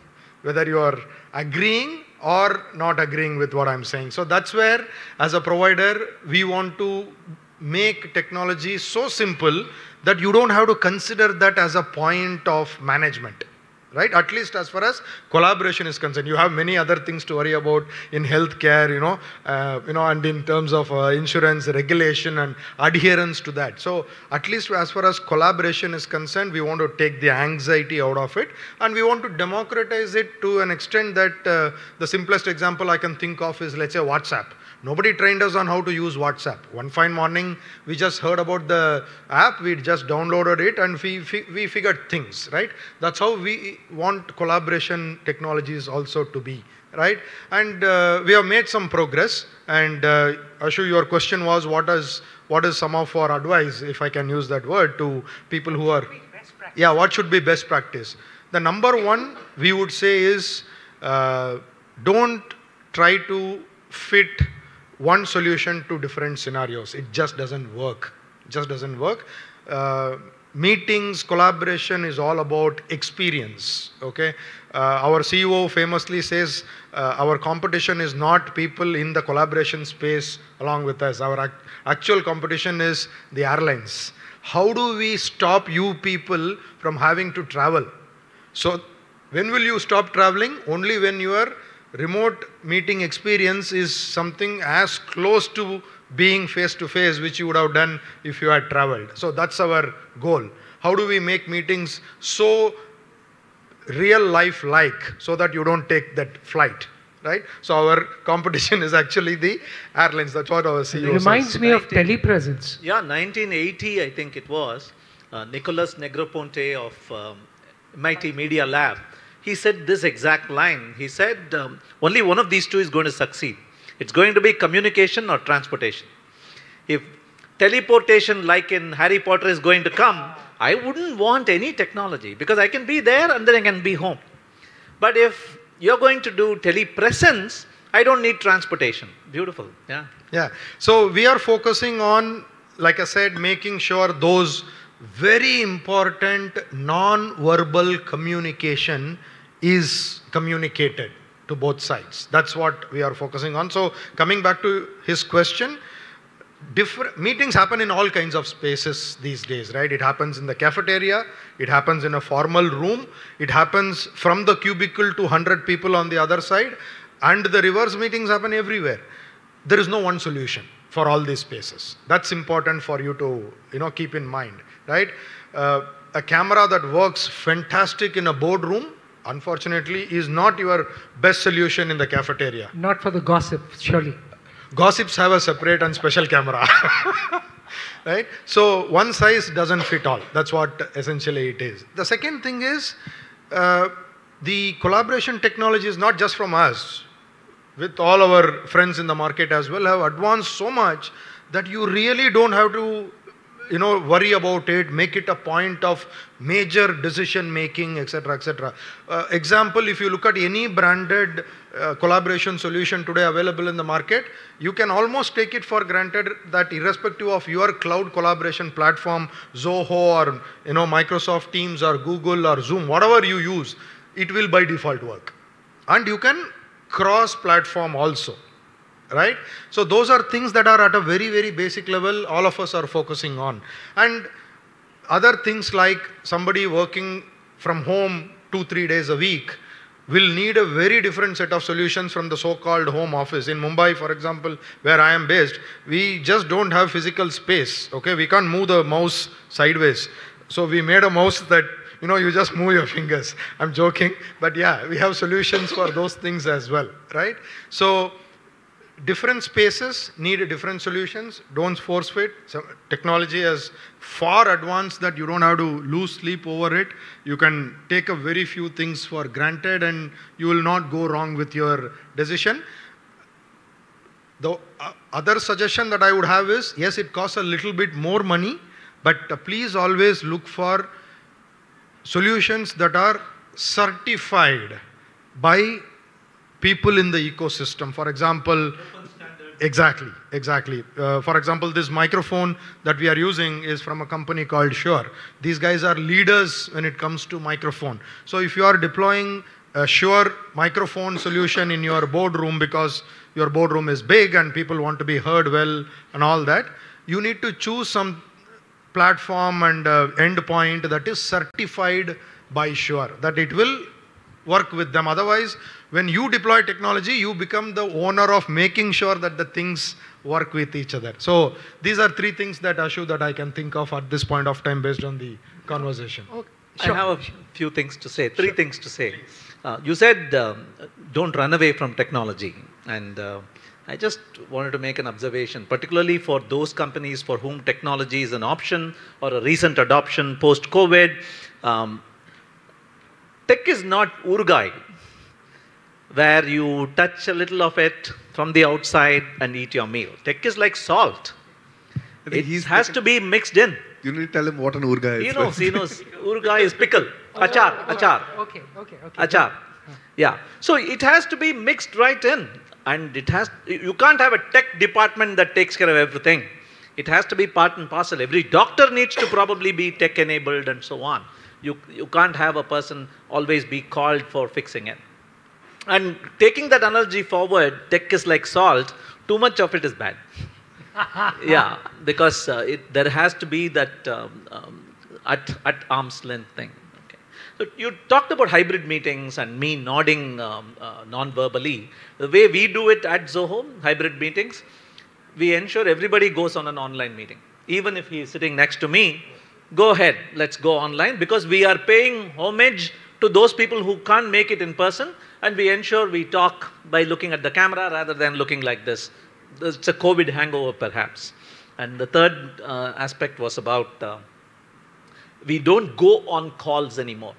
whether you are agreeing or not agreeing with what I'm saying? So that's where, as a provider, we want to make technology so simple that you don't have to consider that as a point of management, right? At least as far as collaboration is concerned. You have many other things to worry about in healthcare, and in terms of insurance, regulation and adherence to that. So at least as far as collaboration is concerned, we want to take the anxiety out of it, and we want to democratize it to an extent that the simplest example I can think of is, let's say, WhatsApp. Nobody trained us on how to use WhatsApp. One fine morning, we just heard about the app, we just downloaded it and we figured things, right? That's how we want collaboration technologies also to be, right? And we have made some progress. And Ashu, your question was, what is some of our advice, if I can use that word, to people who are... Yeah, what should be best practice? The number one we would say is, don't try to fit one solution to different scenarios. It just doesn't work. It just doesn't work. Meetings, collaboration is all about experience, okay? Our CEO famously says, our competition is not people in the collaboration space along with us. Our actual competition is the airlines. How do we stop you people from having to travel? So when will you stop traveling? Only when your remote meeting experience is something as close to being face-to-face, which you would have done if you had traveled. So that's our goal. How do we make meetings so real life-like so that you don't take that flight, right? So our competition is actually the airlines. That's what our CEO It reminds says. me of telepresence. Yeah, 1980, I think it was, Nicholas Negroponte of MIT Media Lab, he said this exact line. He said, only one of these two is going to succeed. It's going to be communication or transportation. If teleportation like in Harry Potter is going to come, I wouldn't want any technology because I can be there and then I can be home. But if you're going to do telepresence, I don't need transportation. Beautiful, yeah. Yeah, so we are focusing on, like I said, making sure those very important non-verbal communication is communicated to both sides. That's what we are focusing on. So coming back to his question, different meetings happen in all kinds of spaces these days, right? It happens in the cafeteria, it happens in a formal room, it happens from the cubicle to 100 people on the other side, and the reverse meetings happen everywhere. There is no one solution for all these spaces. That's important for you to keep in mind, right? A camera that works fantastic in a boardroom, unfortunately, is not your best solution in the cafeteria. Not for the gossip, surely. Gossips have a separate and special camera, right? So one size doesn't fit all. That's what essentially it is. The second thing is the collaboration technology is not just from us. With all our friends in the market as well have advanced so much that you really don't have to worry about it, make it a point of major decision making, etc., etc. Example, if you look at any branded collaboration solution today available in the market, you can almost take it for granted that irrespective of your cloud collaboration platform, Zoho or Microsoft Teams or Google or Zoom, whatever you use, it will by default work. And you can cross-platform also. Right? So those are things that are at a very, very basic level all of us are focusing on. And other things like somebody working from home 2-3 days a week will need a very different set of solutions from the so-called home office. In Mumbai, for example, where I am based, we just don't have physical space. Okay, we can't move the mouse sideways. So we made a mouse that you just move your fingers. I'm joking, but yeah, we have solutions for those things as well, right? So different spaces need different solutions. Don't force fit. So technology is far advanced that you don't have to lose sleep over it. You can take a very few things for granted and you will not go wrong with your decision. The other suggestion that I would have is, yes, it costs a little bit more money, but please always look for solutions that are certified by people in the ecosystem. For example, exactly. For example, this microphone that we are using is from a company called Shure. These guys are leaders when it comes to microphone. So if you are deploying a Shure microphone solution in your boardroom because your boardroom is big and people want to be heard well and all that, you need to choose some platform and endpoint that is certified by Shure, that it will work with them. Otherwise, when you deploy technology, you become the owner of making sure that the things work with each other. So these are 3 things that, Ashu, that I can think of at this point of time based on the conversation. Okay. Sure. I have a few things to say, 3 things to say. You said don't run away from technology, and I just wanted to make an observation, particularly for those companies for whom technology is an option or a recent adoption post-COVID. Tech is not Urgai, where you touch a little of it from the outside and eat your meal. Tech is like salt. It has to be mixed in. You need to tell him what an urga is. He knows. Urgai is pickle. Achar. Okay. Achar. Yeah. So it has to be mixed right in. And you can't have a tech department that takes care of everything. It has to be part and parcel. Every doctor needs to probably be tech enabled and so on. You can't have a person always be called for fixing it. And taking that analogy forward, tech is like salt. Too much of it is bad. Yeah, because there has to be that at arm's length thing. Okay. So you talked about hybrid meetings and me nodding non-verbally. The way we do it at Zoho, hybrid meetings, we ensure everybody goes on an online meeting. Even if he is sitting next to me, go ahead, let's go online, because we are paying homage to those people who can't make it in person, and we ensure we talk by looking at the camera rather than looking like this. It's a COVID hangover perhaps. And the third aspect was about we don't go on calls anymore.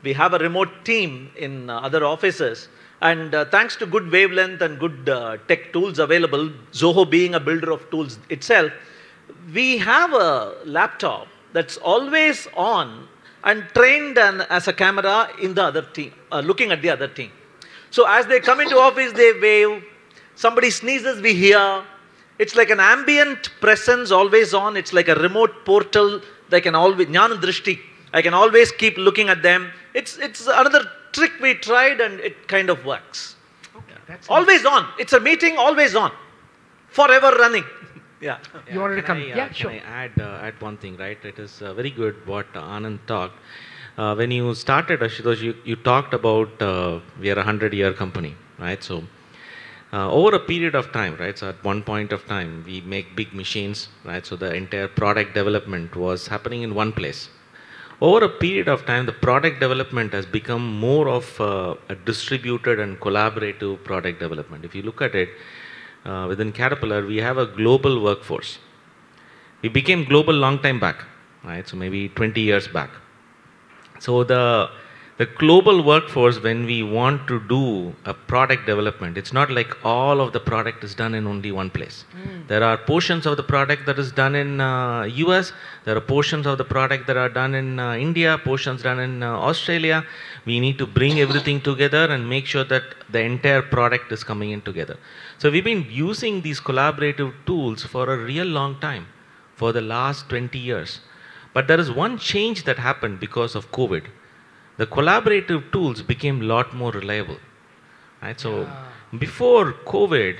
We have a remote team in other offices, and thanks to good wavelength and good tech tools available, Zoho being a builder of tools itself, we have a laptop that's always on and trained as a camera in the other team, looking at the other team. So as they come into office, they wave. Somebody sneezes, we hear. It's like an ambient presence always on. It's like a remote portal. They can always, Jnana Drishti, I can always keep looking at them. It's another trick we tried, and it kind of works. Okay, that's always on. It's a meeting, always on. Forever running. Yeah. You wanted to come? Can Sure. I add one thing, right? It is very good what Anand talked. When you started, Ashutosh, you talked about we are a 100-year company, right? So over a period of time, right? So at one point of time, we make big machines, right? So the entire product development was happening in one place. Over a period of time, the product development has become more of a distributed and collaborative product development. If you look at it, within Caterpillar, we have a global workforce. We became global long time back, right? So maybe 20 years back. So the global workforce, when we want to do a product development, it's not like all of the product is done in only one place. There are portions of the product that is done in US, there are portions of the product that are done in India, portions done in Australia. We need to bring everything together and make sure that the entire product is coming in together. So we've been using these collaborative tools for a real long time, for the last 20 years. But there is one change that happened because of COVID. The collaborative tools became a lot more reliable. Right? So before COVID,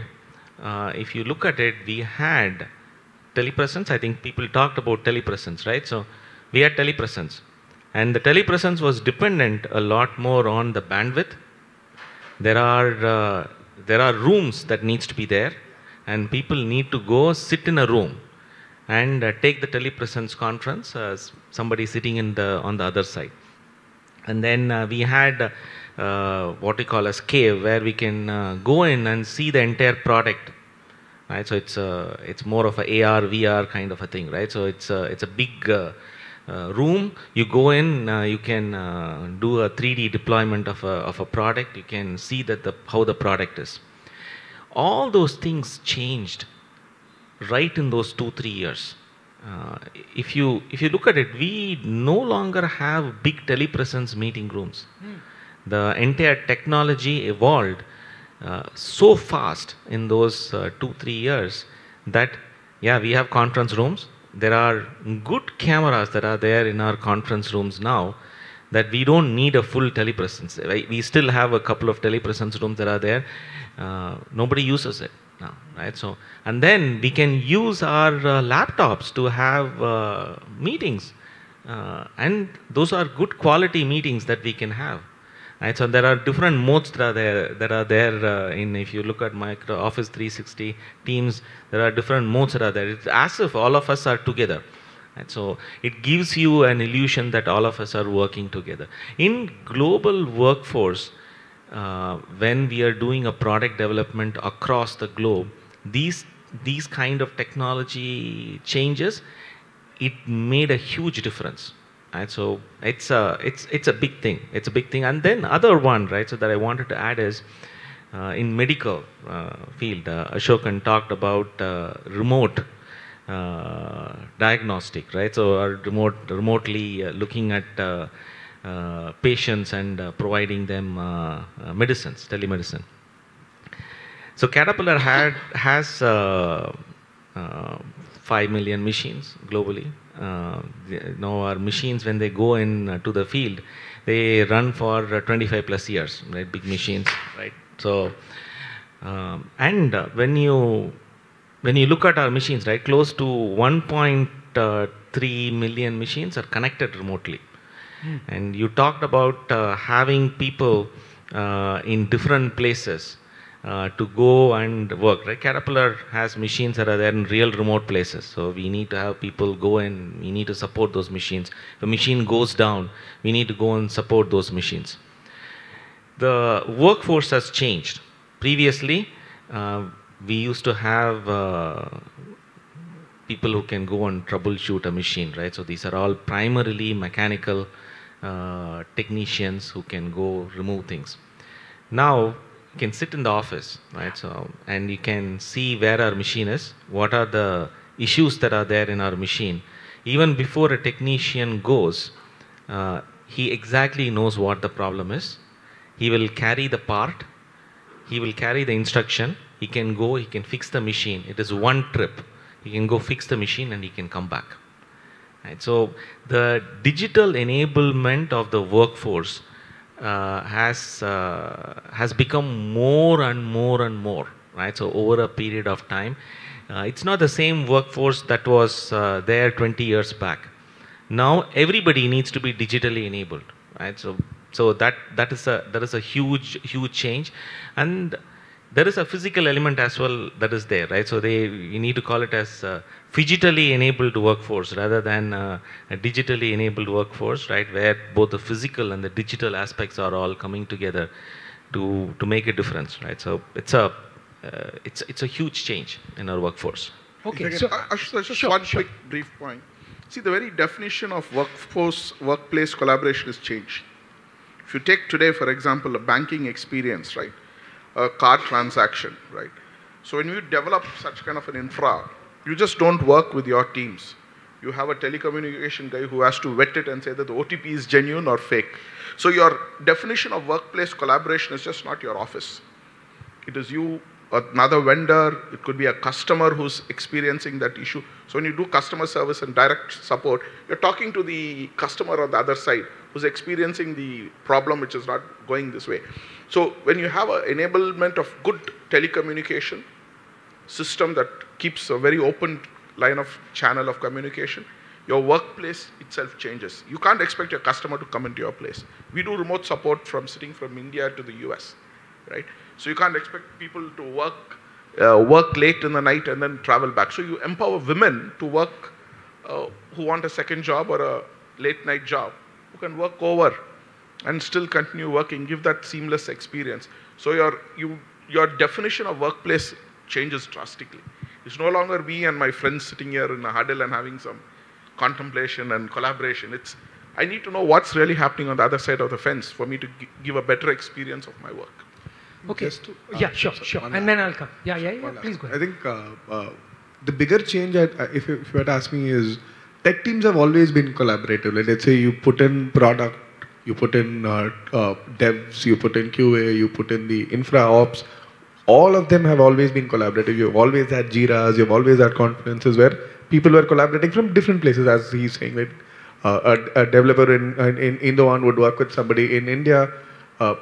if you look at it, we had telepresence. I think people talked about telepresence, right? So we had telepresence. And the telepresence was dependent a lot more on the bandwidth. There are rooms that needs to be there, and people need to go sit in a room and take the telepresence conference, somebody sitting on the other side. And then we had what we call as cave, where we can go in and see the entire product. Right? So it's more of a AR, VR kind of a thing, right? So it's a big room. You go in, you can do a 3D deployment of a product. You can see that how the product is. All those things changed right in those 2-3 years. If you look at it, we no longer have big telepresence meeting rooms. The entire technology evolved so fast in those 2-3 years that, yeah, we have conference rooms. There are good cameras that are there in our conference rooms now that we don't need a full telepresence. We still have a couple of telepresence rooms that are there. Nobody uses it now, right? So, and then we can use our laptops to have meetings, and those are good quality meetings that we can have. Right? So there are different modes that are there in, if you look at Office 360 Teams, there are different modes that are there. It's as if all of us are together. Right? So it gives you an illusion that all of us are working together. In global workforce, when we are doing a product development across the globe, these kind of technology changes, it made a huge difference. Right? So it's a big thing. It's a big thing. And then other one, right? So that I wanted to add is in medical field, Ashokkan talked about remote diagnostic, right? So remotely looking at patients and providing them medicines, telemedicine. So Caterpillar has 5 million machines globally. Our machines, when they go in to the field, they run for 25 plus years, right? Big machines, right? So, and when you look at our machines, right, close to 1.3 million machines are connected remotely. And you talked about having people in different places. to go and work, right? Caterpillar has machines that are there in real remote places. So we need to have people go in, we need to support those machines. If a machine goes down, we need to go and support those machines. The workforce has changed. Previously, we used to have people who can go and troubleshoot a machine, right? So these are all primarily mechanical technicians who can go remove things. Now, you can sit in the office, right? So, and you can see where our machine is, what are the issues that are there in our machine. Even before a technician goes, he exactly knows what the problem is. He will carry the part, he will carry the instruction, he can go, he can fix the machine. It is one trip. He can go fix the machine and he can come back. Right? So the digital enablement of the workforce has become more and more and more, right? So over a period of time, it's not the same workforce that was there 20 years back. Now everybody needs to be digitally enabled, right? So that is a huge change, and there is a physical element as well that is there, right? So you need to call it as physically enabled workforce rather than a digitally enabled workforce, right? Where both the physical and the digital aspects are all coming together to make a difference, right? So it's a huge change in our workforce. Okay, So, so just one quick brief point. See, the very definition of workplace collaboration has changed. If you take today, for example, a banking experience, right? A card transaction, right? So when you develop such kind of an infra, you just don't work with your teams. You have a telecommunication guy who has to vet it and say that the OTP is genuine or fake. So your definition of workplace collaboration is just not your office. It is you, another vendor, it could be a customer who's experiencing that issue. So when you do customer service and direct support, you're talking to the customer on the other side who's experiencing the problem which is not going this way. So when you have an enablement of good telecommunication system that keeps a very open line of channel of communication, your workplace itself changes. You can't expect your customer to come into your place. We do remote support from sitting from India to the US, right? So you can't expect people to work late in the night and then travel back. So you empower women to work who want a second job or a late night job, who can work over and still continue working, give that seamless experience. So your definition of workplace changes drastically. It's no longer me and my friends sitting here in a huddle and having some contemplation and collaboration. I need to know what's really happening on the other side of the fence for me to give a better experience of my work. Okay. Yeah, sure. And then I'll come. Yeah. Please go ahead. I think the bigger change, if you were to ask me, is tech teams have always been collaborative. Like, let's say you put in product, you put in devs, you put in QA, you put in the infra ops. All of them have always been collaborative. You've always had Jiras, you've always had conferences where people were collaborating from different places, as he's saying. Like, a developer in Indoan would work with somebody in India. So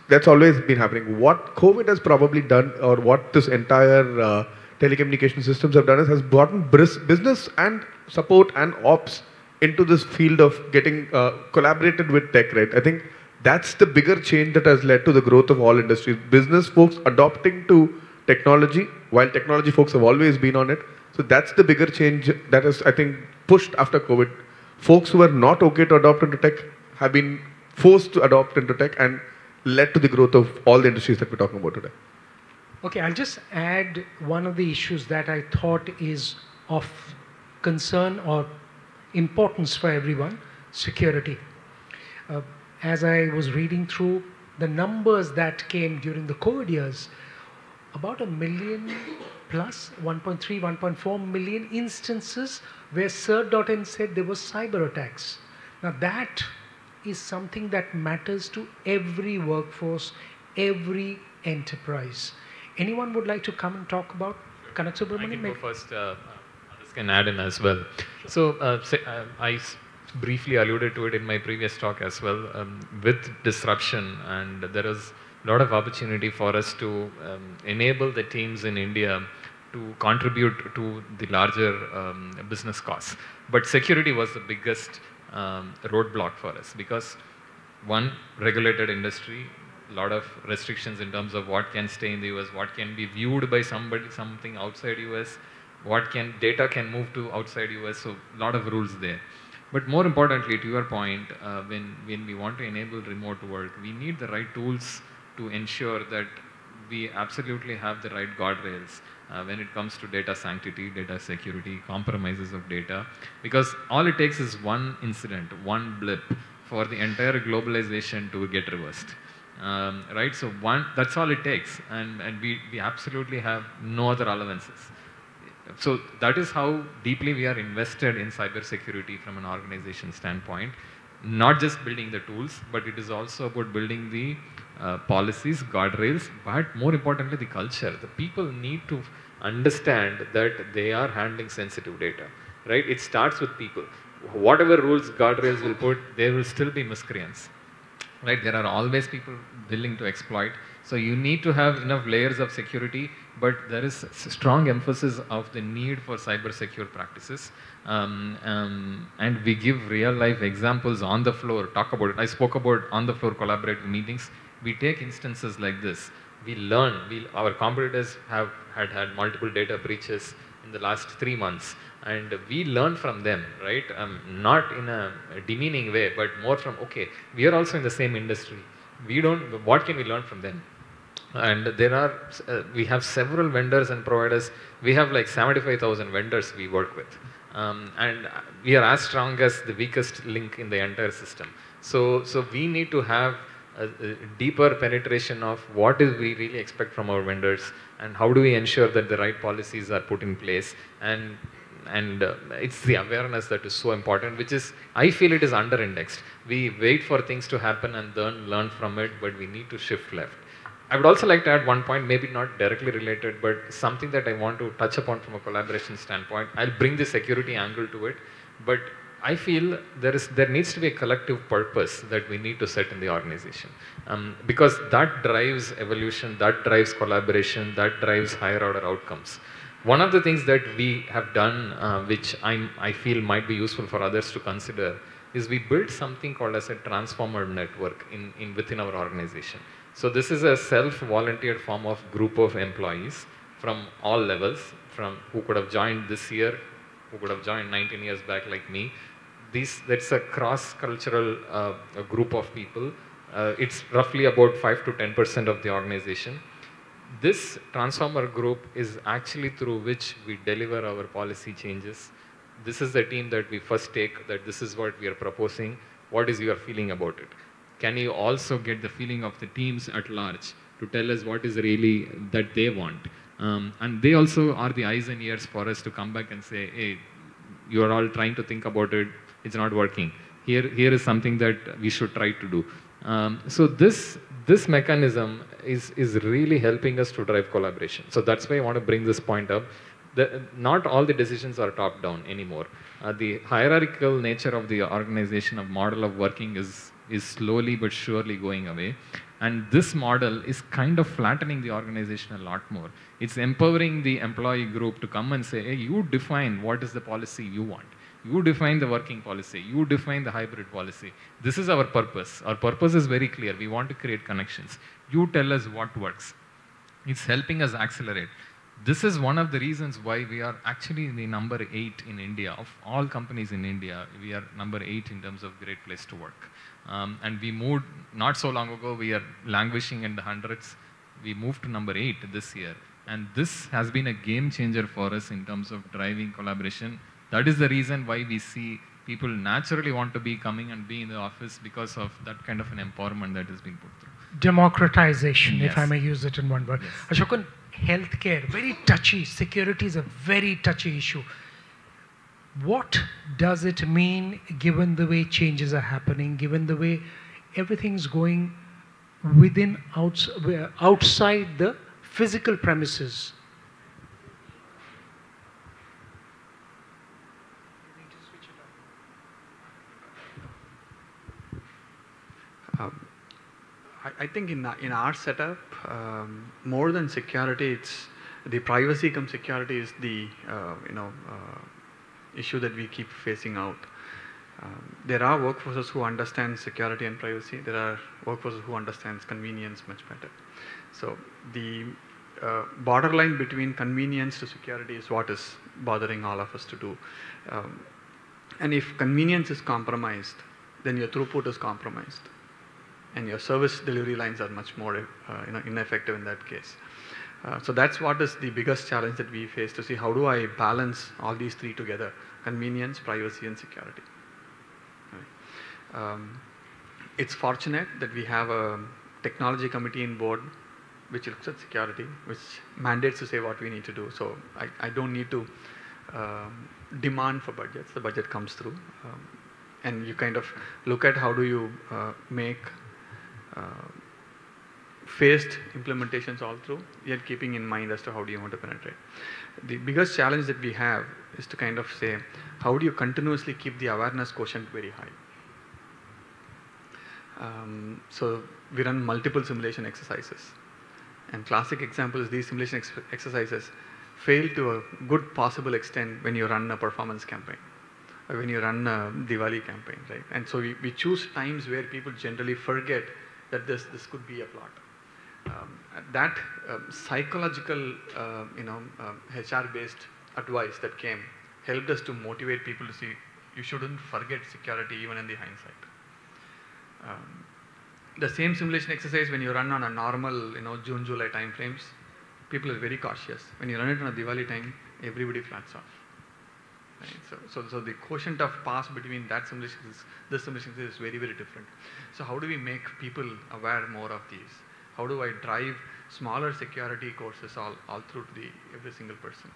that's always been happening. What COVID has probably done, or what this entire telecommunication systems have done, has brought business and support and ops into this field of getting collaborated with tech, right? I think that's the bigger change that has led to the growth of all industries. Business folks adopting to technology, while technology folks have always been on it. So that's the bigger change that is, I think, pushed after COVID. Folks who are not okay to adopt into tech have been forced to adopt into tech and led to the growth of all the industries that we're talking about today. Okay, I'll just add one of the issues that I thought is of concern or importance for everyone: security. As I was reading through the numbers that came during the COVID years, about 1 million plus, 1.3, 1.4 million instances where CERT.in said there were cyber attacks. Now that is something that matters to every workforce, every enterprise. Anyone would like to come and talk about Kanakasubramaniam? I can go first. Others can add in as well. So I briefly alluded to it in my previous talk as well. With disruption, and there is a lot of opportunity for us to enable the teams in India to contribute to the larger business costs. But security was the biggest roadblock for us, because one, regulated industry, a lot of restrictions in terms of what can stay in the US, what can be viewed by something outside US, data can move to outside US, so a lot of rules there. But more importantly, to your point, when we want to enable remote work, we need the right tools to ensure that we absolutely have the right guardrails when it comes to data sanctity, data security, compromises of data, because all it takes is one incident, one blip for the entire globalization to get reversed. Right? So that's all it takes, and we absolutely have no other allowances. So that is how deeply we are invested in cybersecurity from an organization standpoint. Not just building the tools, but it is also about building the policies, guardrails, but more importantly the culture. The people need to understand that they are handling sensitive data, right? It starts with people. Whatever rules, guardrails will put, there will still be miscreants, right? There are always people willing to exploit. So you need to have enough layers of security, but there is strong emphasis of the need for cyber secure practices. And we give real life examples on the floor, talk about it. I spoke about on the floor collaborative meetings. We take instances like this. We learn, our competitors have had multiple data breaches in the last 3 months, and we learn from them, right? Not in a demeaning way, but more from, okay, we are also in the same industry. What can we learn from them? And we have several vendors and providers. We have like 75,000 vendors we work with. And we are as strong as the weakest link in the entire system. So we need to have a deeper penetration of what is we really expect from our vendors, and how do we ensure that the right policies are put in place. And it's the awareness that is so important, which is, I feel it is under-indexed. We wait for things to happen and then learn from it, but we need to shift left. I would also like to add one point, maybe not directly related, but something that I want to touch upon from a collaboration standpoint. I'll bring the security angle to it, but I feel there needs to be a collective purpose that we need to set in the organization, because that drives evolution, that drives collaboration, that drives higher order outcomes. One of the things that we have done, which I feel might be useful for others to consider, is we built something called as a transformer network within our organization. So this is a self-volunteered form of group of employees from all levels, from who could have joined this year, who could have joined 19 years back like me. That's a cross-cultural group of people. It's roughly about 5 to 10% of the organization. This transformer group is actually through which we deliver our policy changes. This is the team that we first take, that this is what we are proposing. What is your feeling about it? Can you also get the feeling of the teams at large to tell us what is really that they want? And they also are the eyes and ears for us to come back and say, hey, you are all trying to think about it, it's not working. Here is something that we should try to do. So this mechanism is really helping us to drive collaboration. So that's why I want to bring this point up. Not all the decisions are top down anymore. The hierarchical nature of the organization, of model of working is slowly but surely going away. And this model is kind of flattening the organization a lot more. It's empowering the employee group to come and say, hey, you define what is the policy you want. You define the working policy. You define the hybrid policy. This is our purpose. Our purpose is very clear. We want to create connections. You tell us what works. It's helping us accelerate. This is one of the reasons why we are actually the number 8 in India. Of all companies in India, we are number 8 in terms of great place to work. And we moved, not so long ago, we are languishing in the hundreds. We moved to number 8 this year. And this has been a game changer for us in terms of driving collaboration. That is the reason why we see people naturally want to be coming and be in the office, because of that kind of an empowerment that is being put through. Democratization, Yes. if I may use it in one word. Yes. Ashokkan, healthcare, very touchy. Security is a very touchy issue. What does it mean, given the way changes are happening, given the way everything's going outside the physical premises? I think in our setup, more than security, it's the privacy cum security is the issue that we keep facing out. There are workforces who understand security and privacy. There are workforces who understand convenience much better. So the borderline between convenience to security is what is bothering all of us to do. And if convenience is compromised, then your throughput is compromised, and your service delivery lines are much more ineffective in that case. So that's what is the biggest challenge that we face, to see how do I balance all these three together: convenience, privacy, and security. It's fortunate that we have a technology committee in board which looks at security, which mandates to say what we need to do. So I don't need to demand for budgets. The budget comes through. And you kind of look at how do you make phased implementations all through, yet keeping in mind as to how do you want to penetrate. The biggest challenge that we have is to kind of say, how do you continuously keep the awareness quotient very high? So we run multiple simulation exercises. And classic example is these simulation exercises fail to a good possible extent when you run a performance campaign, or when you run a Diwali campaign, right? And so we choose times where people generally forget that this could be a plot. That psychological, HR-based advice that came helped us to motivate people to see you shouldn't forget security even in the hindsight. The same simulation exercise when you run on a normal, June, July time frames, people are very cautious. When you run it on a Diwali time, everybody flats off. Right? So the quotient of pass between that simulation, this simulation is very, very different. So how do we make people aware more of these? How do I drive smaller security courses all through to every single person?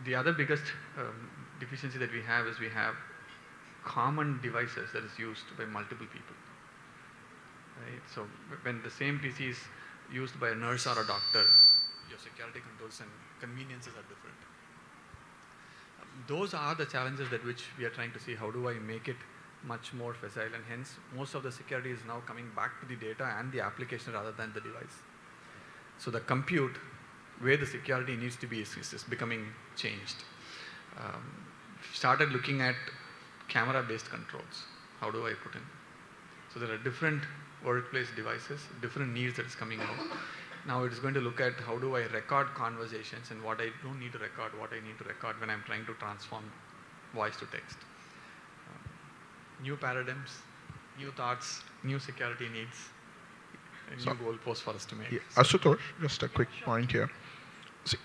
The other biggest deficiency that we have is we have common devices that is used by multiple people. Right? So when the same PC is used by a nurse or a doctor, your security controls and conveniences are different. Those are the challenges that which we are trying to see. How do I make it much more facile? And hence, most of the security is now coming back to the data and the application rather than the device. So the compute, where the security needs to be, is becoming changed. Started looking at camera-based controls. How do I put in? So there are different workplace devices, different needs that is coming out. Now it is going to look at how do I record conversations and what I don't need to record, what I need to record when I'm trying to transform voice to text. New paradigms, new thoughts, new security needs, a new goalpost for us to make. Yeah. Ashutosh, just a quick point here. See,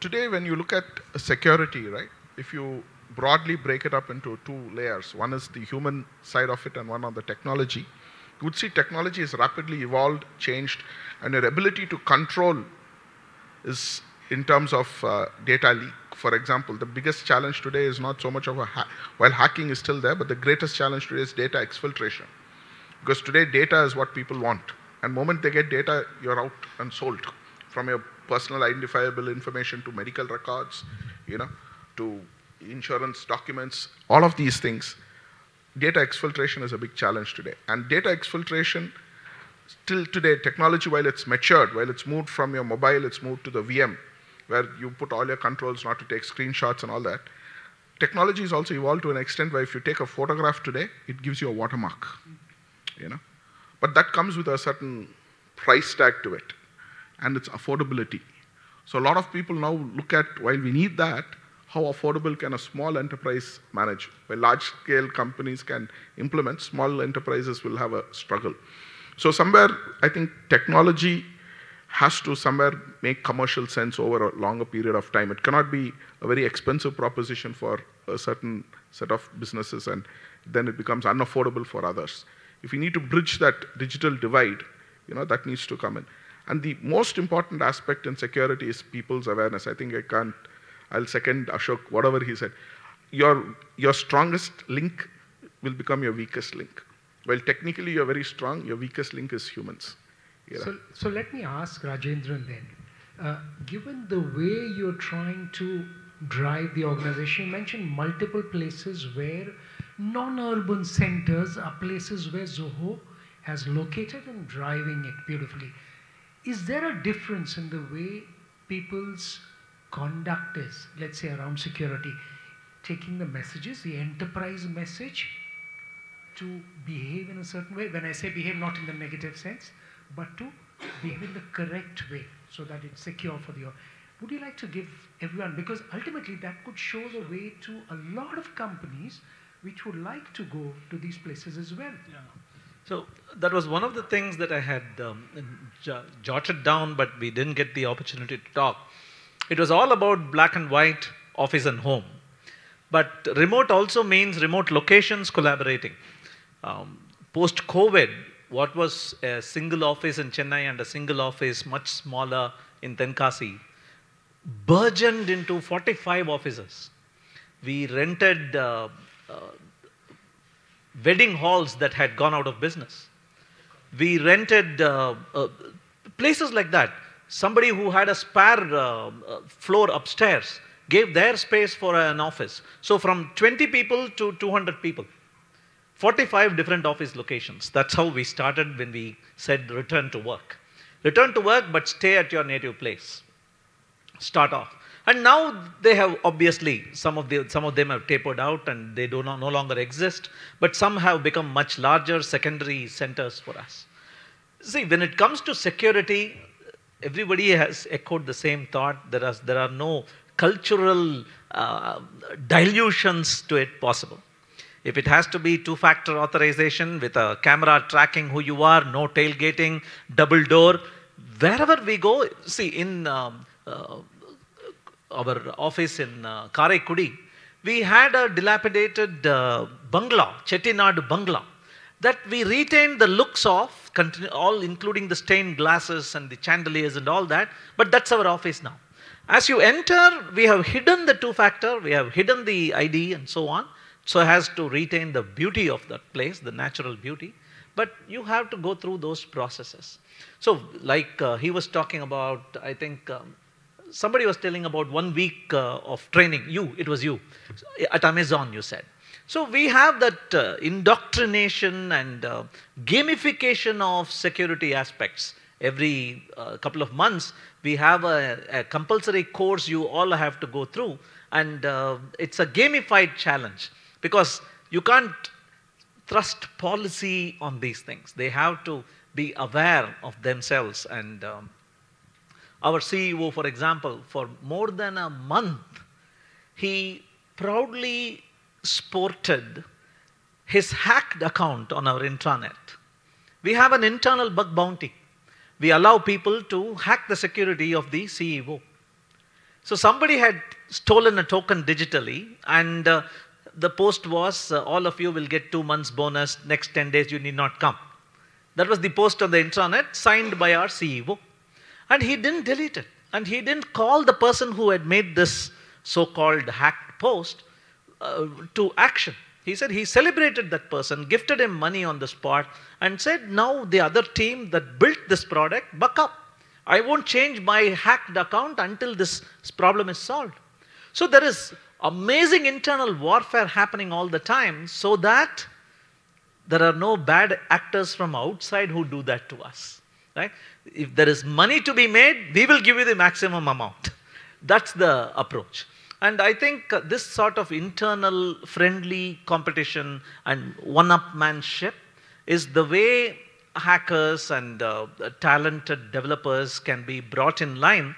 today when you look at security, right, if you broadly break it up into two layers, one is the human side of it and one on the technology, you would see technology is rapidly evolved, changed, and your ability to control is in terms of data leak. For example, the biggest challenge today is not so much of while hacking is still there, but the greatest challenge today is data exfiltration. Because today data is what people want. And the moment they get data, you're out and sold. From your personal identifiable information to medical records, to insurance documents, all of these things. Data exfiltration is a big challenge today. And data exfiltration, still today, technology, while it's matured, while it's moved from your mobile, it's moved to the VM, where you put all your controls not to take screenshots and all that. Technology is also evolved to an extent where if you take a photograph today, it gives you a watermark, But that comes with a certain price tag to it, and it's affordability. So a lot of people now look at, while we need that, how affordable can a small enterprise manage? Where large-scale companies can implement, small enterprises will have a struggle. So somewhere, I think technology has to somewhere make commercial sense over a longer period of time. It cannot be a very expensive proposition for a certain set of businesses, and then it becomes unaffordable for others. If we need to bridge that digital divide, that needs to come in. And the most important aspect in security is people's awareness. I think I'll second Ashok, whatever he said. Your strongest link will become your weakest link. Well, technically you're very strong, your weakest link is humans. So let me ask Rajendran then, given the way you're trying to drive the organization, you mentioned multiple places where non-urban centers are places where Zoho has located and driving it beautifully. Is there a difference in the way people's conduct is, let's say around security? taking the messages, the enterprise message, to behave in a certain way. When I say behave, not in the negative sense, but to behave in the correct way so that it's secure for the. Would you like to give everyone, because ultimately that could show the way to a lot of companies which would like to go to these places as well. Yeah. So that was one of the things that I had jotted down, but we didn't get the opportunity to talk. It was all about black and white, office and home. But remote also means remote locations collaborating. Post-COVID, what was a single office in Chennai and a single office much smaller in Tenkasi burgeoned into 45 offices. We rented wedding halls that had gone out of business. We rented places like that. Somebody who had a spare floor upstairs gave their space for an office. So from 20 people to 200 people. 45 different office locations. That's how we started when we said return to work. Return to work, but stay at your native place. Start off. And now they have, obviously, some of them have tapered out and they no longer exist, but some have become much larger secondary centers for us. See, when it comes to security, everybody has echoed the same thought. There are no cultural dilutions to it possible. If it has to be two-factor authorization with a camera tracking who you are, no tailgating, double door, wherever we go, see, in our office in Karaikudi, we had a dilapidated bungalow, Chettinad bungalow, that we retained the looks of, all including the stained glasses and the chandeliers and all that, but that's our office now. As you enter, we have hidden the two-factor, we have hidden the ID and so on, so as to retain the beauty of that place, the natural beauty. But you have to go through those processes. So like he was talking about, I think somebody was telling about 1 week of training. It was you, at Amazon you said. So we have that indoctrination and gamification of security aspects. Every couple of months, we have a compulsory course you all have to go through. And it's a gamified challenge. Because you can't thrust policy on these things. They have to be aware of themselves. And our CEO, for example, for more than a month, he proudly sported his hacked account on our intranet. We have an internal bug bounty. We allow people to hack the security of the CEO. So somebody had stolen a token digitally, and the post was, all of you will get 2 months bonus, next 10 days you need not come. That was the post on the intranet signed by our CEO. And he didn't delete it. And he didn't call the person who had made this so-called hacked post to action. He said he celebrated that person, gifted him money on the spot, and said, now the other team that built this product, buck up. I won't change my hacked account until this problem is solved. So there is amazing internal warfare happening all the time so that there are no bad actors from outside who do that to us. Right? If there is money to be made, we will give you the maximum amount. That's the approach. And I think this sort of internal friendly competition and one-upmanship is the way hackers and talented developers can be brought in line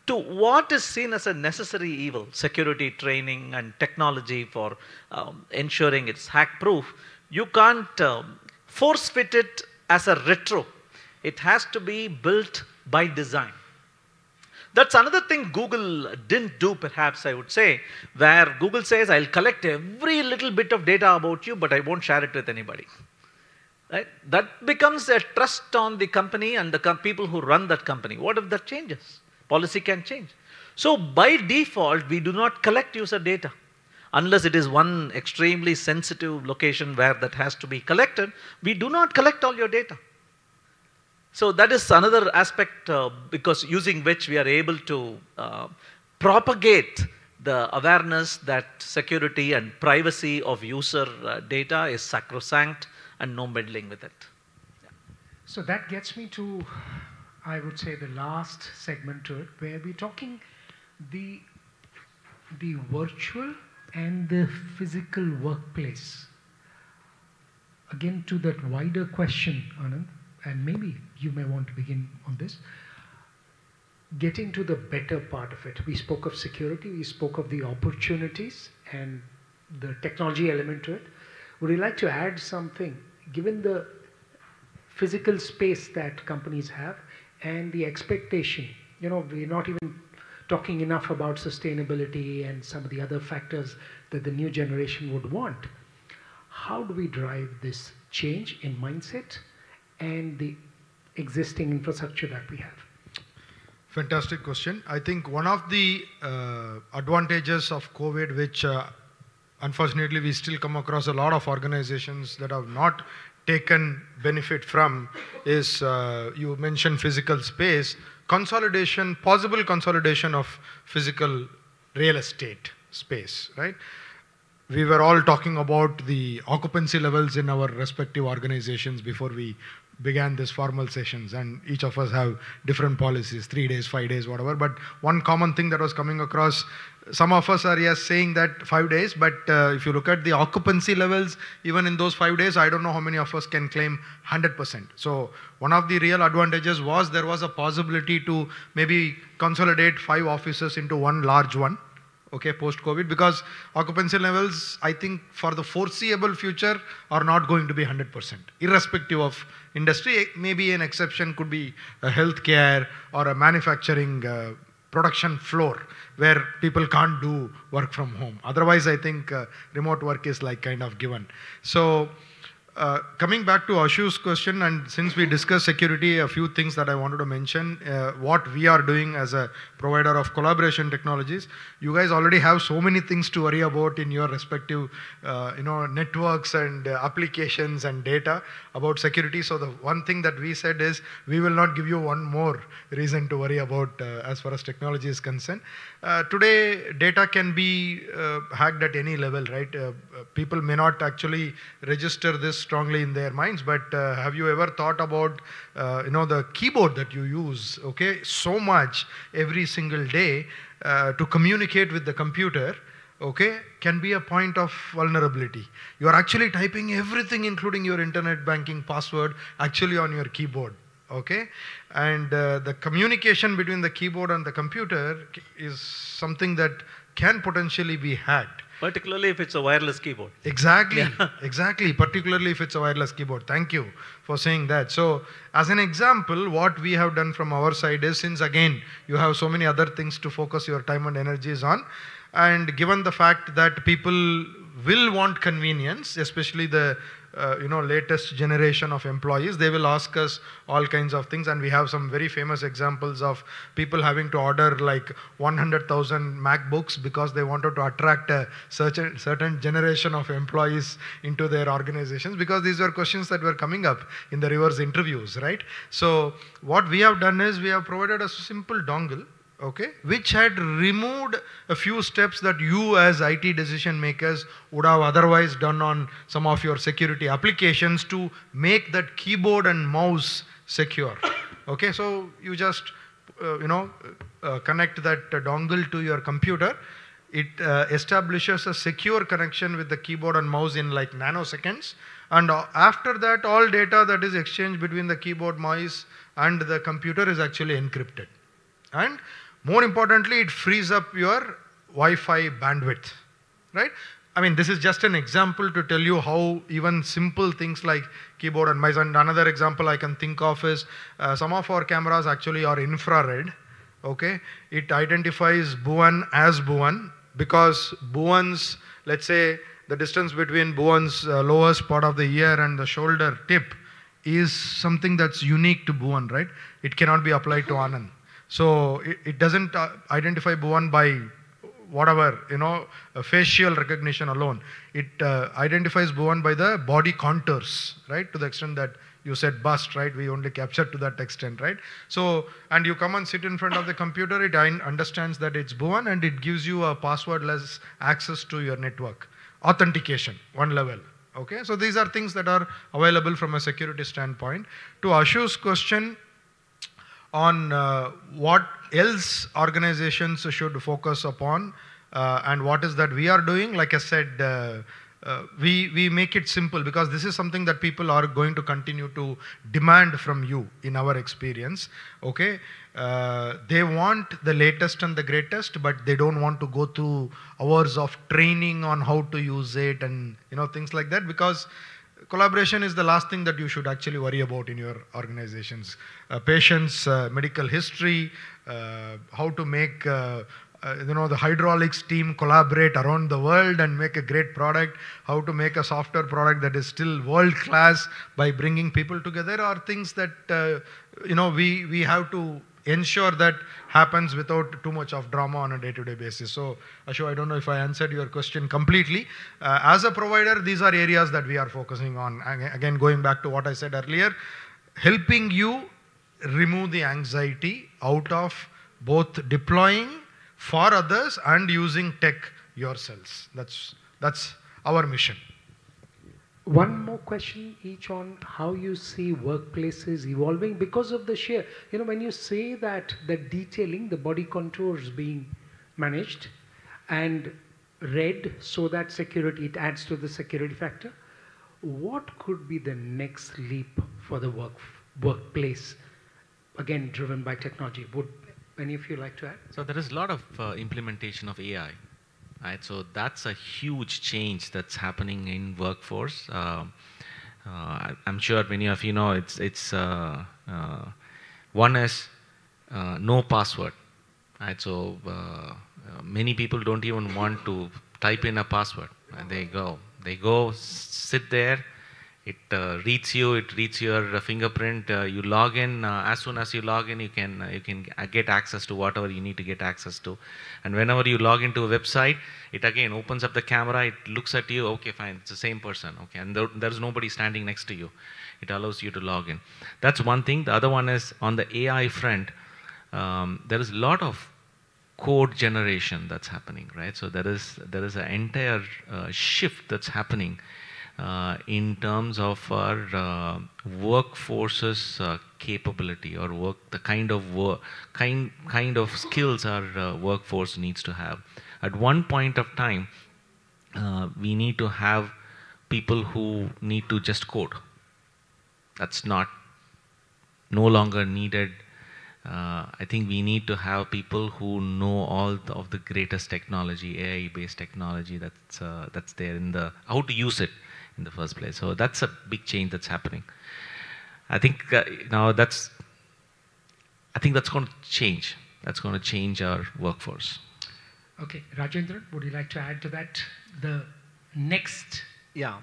to what is seen as a necessary evil, security training and technology for ensuring it's hack-proof. You can't force-fit it as a retro. It has to be built by design. That's another thing Google didn't do, perhaps I would say, where Google says, I'll collect every little bit of data about you, but I won't share it with anybody. Right? That becomes a trust on the company and the people who run that company. What if that changes? Policy can change. So by default, we do not collect user data. Unless it is one extremely sensitive location where that has to be collected, we do not collect all your data. So that is another aspect because using which we are able to propagate the awareness that security and privacy of user data is sacrosanct and no meddling with it. Yeah. So that gets me to, I would say, the last segment to it, where we're talking the virtual and the physical workplace. Again, to that wider question, Anand, and maybe you may want to begin on this, getting to the better part of it. We spoke of security, we spoke of the opportunities and the technology element to it. Would you like to add something, given the physical space that companies have and the expectation? You know, we're not even talking enough about sustainability and some of the other factors that the new generation would want. How do we drive this change in mindset and the existing infrastructure that we have? Fantastic question. I think one of the advantages of COVID, which unfortunately we still come across a lot of organizations that have not taken benefit from, is you mentioned physical space, consolidation, possible consolidation of physical real estate space, right? We were all talking about the occupancy levels in our respective organizations before we began this formal sessions, and each of us have different policies, 3 days, 5 days, whatever. But one common thing that was coming across, some of us are saying that 5 days, but if you look at the occupancy levels, even in those 5 days, I don't know how many of us can claim 100%. So one of the real advantages was there was a possibility to maybe consolidate 5 offices into one large one. Okay, post-COVID, because occupancy levels, I think for the foreseeable future, are not going to be 100%, irrespective of industry. Maybe an exception could be a healthcare or a manufacturing production floor where people can't do work from home. Otherwise, I think remote work is like kind of given. So coming back to Ashu's question, and since we discussed security, a few things that I wanted to mention, what we are doing as a provider of collaboration technologies. You guys already have so many things to worry about in your respective networks and applications and data about security. So the one thing that we said is, we will not give you one more reason to worry about as far as technology is concerned. Today, data can be hacked at any level, right? People may not actually register this strongly in their minds, but have you ever thought about the keyboard that you use, okay, so much every single day to communicate with the computer, okay, can be a point of vulnerability. You are actually typing everything, including your internet banking password, actually on your keyboard, okay? And the communication between the keyboard and the computer is something that can potentially be hacked. Particularly if it's a wireless keyboard. Exactly, exactly. Particularly if it's a wireless keyboard. Thank you for saying that. So, as an example, what we have done from our side is, since again, you have so many other things to focus your time and energies on, and given the fact that people will want convenience, especially the latest generation of employees, they will ask us all kinds of things, and we have some very famous examples of people having to order like 100,000 MacBooks because they wanted to attract a certain generation of employees into their organizations, because these were questions that were coming up in the reverse interviews, right? So what we have done is, we have provided a simple dongle, okay, which had removed a few steps that you as IT decision makers would have otherwise done on some of your security applications to make that keyboard and mouse secure. Okay, so you just connect that dongle to your computer. It establishes a secure connection with the keyboard and mouse in like nanoseconds, and after that, all data that is exchanged between the keyboard, mouse and the computer is actually encrypted. And more importantly, it frees up your Wi-Fi bandwidth, right? I mean, this is just an example to tell you how even simple things like keyboard and mouse. And another example I can think of is some of our cameras actually are infrared, okay? It identifies Bhuvan as Bhuvan because Bhuvan's, let's say, the distance between Bhuvan's lowest part of the ear and the shoulder tip is something that's unique to Bhuvan, right? It cannot be applied to Anand. So it doesn't identify Bhuvan by whatever, facial recognition alone. It identifies Bhuvan by the body contours, right? To the extent that you said bust, right? We only capture to that extent, right? So, and you come and sit in front of the computer, it understands that it's Bhuvan, and it gives you a passwordless access to your network. Authentication, one level. Okay, so these are things that are available from a security standpoint. To Ashu's question, on what else organizations should focus upon. and what is that we are doing. Like I said, we make it simple because this is something that people are going to continue to demand from you in our experience. Okay, they want the latest and the greatest, but they don't want to go through hours of training on how to use it and things like that, because collaboration is the last thing that you should actually worry about in your organizations. Patients, medical history, how to make the hydraulics team collaborate around the world and make a great product, how to make a software product that is still world class by bringing people together, are things that we have to ensure that happens without too much of drama on a day-to-day basis. So Ashok, I don't know if I answered your question completely. As a provider, these are areas that we are focusing on. Again, going back to what I said earlier, helping you remove the anxiety out of both deploying for others and using tech yourselves. That's our mission. One more question each on how you see workplaces evolving because of the sheer, when you say that the detailing, the body contours being managed and read so that it adds to the security factor, what could be the next leap for the workplace, again, driven by technology? Would any of you like to add? So there is a lot of implementation of AI. Right, so that's a huge change that's happening in workforce. I'm sure many of you know it's one is no password. Right, so many people don't even want to type in a password. They go sit there. It reads you. It reads your fingerprint. You log in. As soon as you log in, you can get access to whatever you need to get access to. And whenever you log into a website, it again opens up the camera. It looks at you. Okay, fine. It's the same person. Okay, and there's nobody standing next to you. It allows you to log in. That's one thing. The other one is on the AI front. There is a lot of code generation that's happening, right? So there is an entire shift that's happening. In terms of our workforce's capability or the kind of skills our workforce needs to have. At one point of time, we need to have people who need to just code. That's no longer needed. I think we need to have people who know all of the greatest technology, AI-based technology that's there how to use it in the first place. So that's a big change that's happening. I think that's going to change. That's going to change our workforce. Okay, Rajendran, would you like to add to that? The next. Yeah,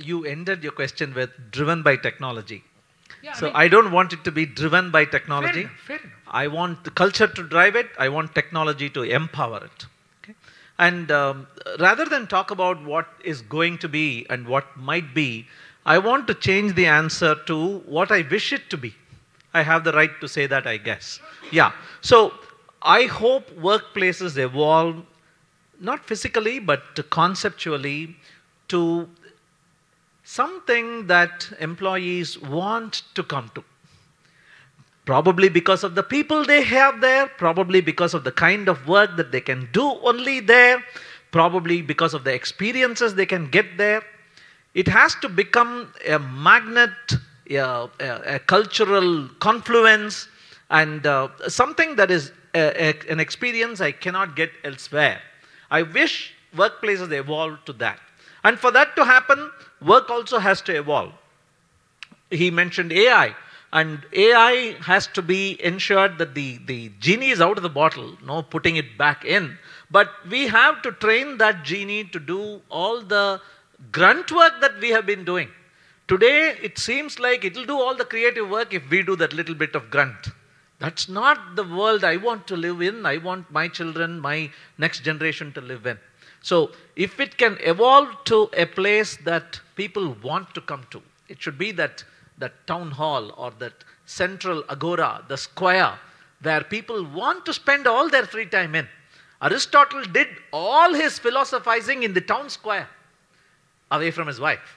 you ended your question with driven by technology. Yeah, so I don't want it to be driven by technology. Fair enough. I want the culture to drive it. I want technology to empower it. And rather than talk about what is going to be and what might be, I want to change the answer to what I wish it to be. I have the right to say that, I guess. Yeah. So I hope workplaces evolve, not physically, but conceptually, to something that employees want to come to. Probably because of the people they have there, probably because of the kind of work that they can do only there, probably because of the experiences they can get there. It has to become a magnet, a cultural confluence, and something that is an experience I cannot get elsewhere. I wish workplaces evolve to that. And for that to happen, work also has to evolve. He mentioned AI. And AI has to be ensured that the genie is out of the bottle, no putting it back in. But we have to train that genie to do all the grunt work that we have been doing. Today, it seems like it will do all the creative work if we do that little bit of grunt. That's not the world I want to live in. I want my children, my next generation to live in. So if it can evolve to a place that people want to come to, it should be that town hall or that central agora, the square, where people want to spend all their free time in. Aristotle did all his philosophizing in the town square, away from his wife,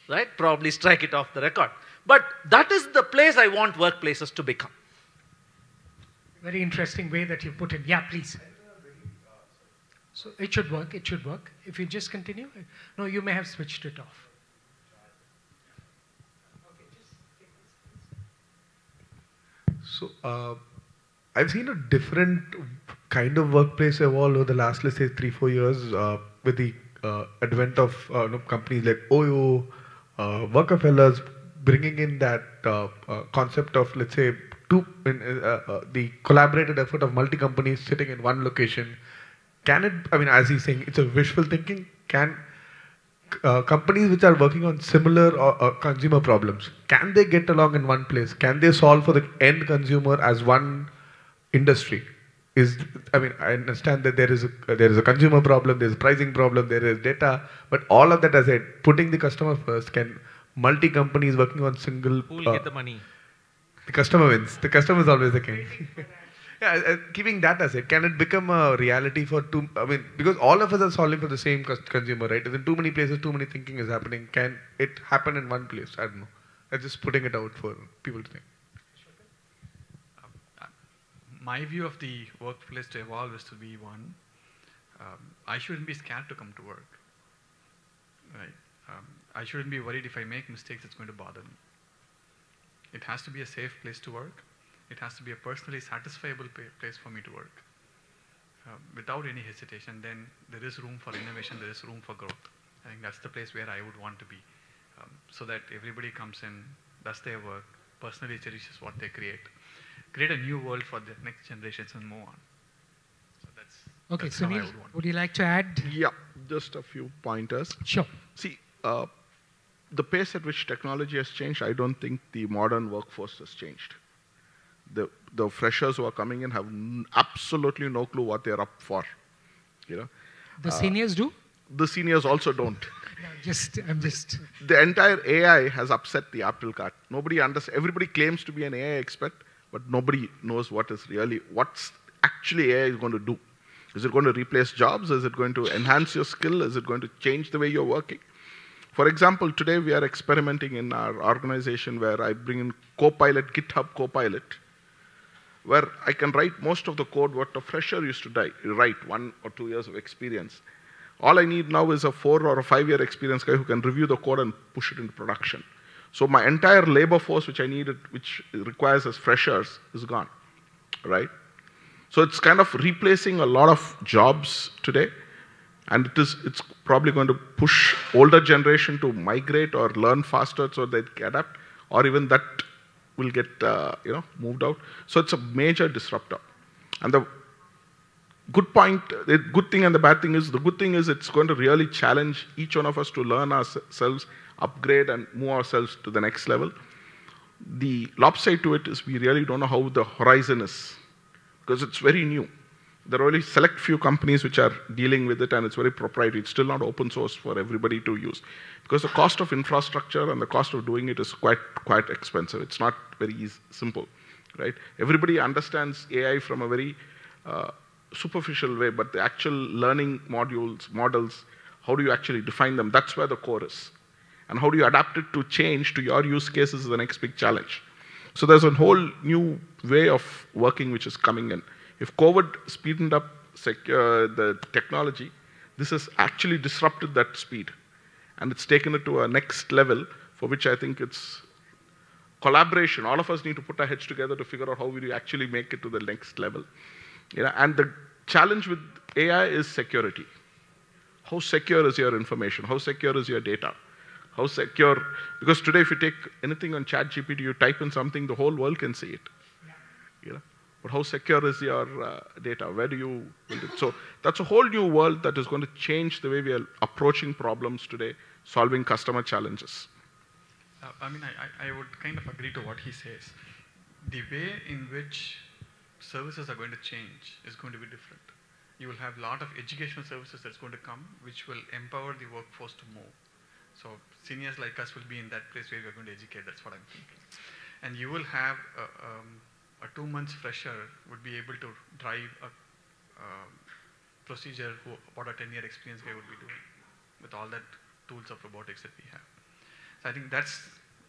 right? Probably strike it off the record. But that is the place I want workplaces to become. Very interesting way that you put it. Yeah, please. So it should work, it should work. If you just continue. No, you may have switched it off. So I've seen a different kind of workplace evolve over the last, let's say, 3-4 years with the advent of companies like OYO, Workafellas, bringing in that concept of, let's say, the collaborated effort of multi-companies sitting in one location. Can it, I mean, as he's saying, it's a wishful thinking. Can companies which are working on similar consumer problems, can they get along in one place? Can they solve for the end consumer as one industry? I mean, I understand that there is a consumer problem, there is a pricing problem, there is data, but all of that aside, putting the customer first, can multi-companies working on single... Who will get the money? The customer wins. The customer is always the king. Yeah, keeping that aside, can it become a reality for I mean, because all of us are solving for the same consumer, right? In too many places, too many thinking is happening. Can it happen in one place? I don't know. I'm just putting it out for people to think. My view of the workplace to evolve is to be one. I shouldn't be scared to come to work. Right? I shouldn't be worried if I make mistakes, it's going to bother me. It has to be a safe place to work. It has to be a personally satisfiable place for me to work. Without any hesitation, then there is room for innovation, there is room for growth. I think that's the place where I would want to be. So that everybody comes in, does their work, personally cherishes what they create a new world for the next generations and move on. So okay, that's how I Sunil, would want. would you like to add? Yeah, just a few pointers. Sure. See, the pace at which technology has changed, I don't think the modern workforce has changed. The freshers who are coming in have absolutely no clue what they're up for. You know, The seniors do? the seniors also don't. No, I'm just... The entire AI has upset the apple cart. Everybody claims to be an AI expert, but nobody knows what's actually AI is going to do. Is it going to replace jobs? Is it going to enhance your skill? Is it going to change the way you're working? For example, today we are experimenting in our organization where I bring in Copilot, GitHub Copilot, where I can write most of the code what a fresher used to write, 1 or 2 years of experience. All I need now is a 4 or a 5-year experience guy who can review the code and push it into production. So my entire labor force which requires as freshers is gone, right? So it's kind of replacing a lot of jobs today, and it's probably going to push older generation to migrate or learn faster so they can adapt, or even that will get moved out. So it's a major disruptor. And the good thing and the bad thing is, the good thing is it's going to really challenge each one of us to learn ourselves, upgrade and move ourselves to the next level. The lopside to it is we really don't know how the horizon is, because it's very new. There are only select few companies which are dealing with it, and it's very proprietary. It's still not open source for everybody to use, because the cost of infrastructure and the cost of doing it is quite expensive. It's not very simple, right? Everybody understands AI from a very superficial way, but the actual learning models, how do you actually define them? That's where the core is. And how do you adapt it to change to your use cases is the next big challenge. So there's a whole new way of working which is coming in. If COVID speeded up the technology, this has actually disrupted that speed. And it's taken it to a next level, for which I think it's collaboration. All of us need to put our heads together to figure out how we actually make it to the next level. And the challenge with AI is security. How secure is your information? How secure is your data? How secure, because today if you take anything on ChatGPT, you type in something, the whole world can see it. But how secure is your data? Where do you build it? So that's a whole new world that is going to change the way we are approaching problems today, solving customer challenges. I would kind of agree to what he says. The way in which services are going to change is going to be different. You will have a lot of educational services that's going to come, which will empower the workforce to move. So seniors like us will be in that place where we're going to educate. That's what I'm thinking. And you will have a 2 months fresher would be able to drive a procedure what a 10-year experience guy would be doing with all that tools of robotics that we have. So I think that's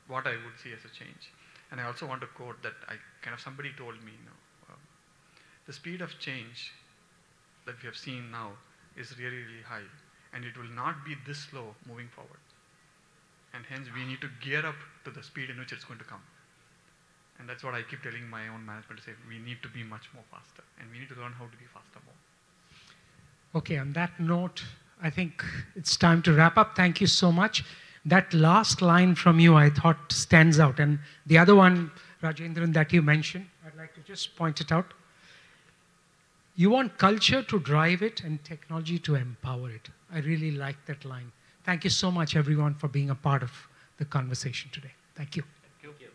what I would see as a change. And I also want to quote that somebody told me, the speed of change that we have seen now is really, really high. And it will not be this slow moving forward. And hence, we need to gear up to the speed in which it's going to come. And that's what I keep telling my own management to say, we need to be much more faster. And we need to learn how to be faster more. Okay, on that note, I think it's time to wrap up. Thank you so much. That last line from you, I thought, stands out. And the other one, Rajendran, that you mentioned, I'd like to just point it out. You want culture to drive it and technology to empower it. I really like that line. Thank you so much, everyone, for being a part of the conversation today. Thank you. Thank you.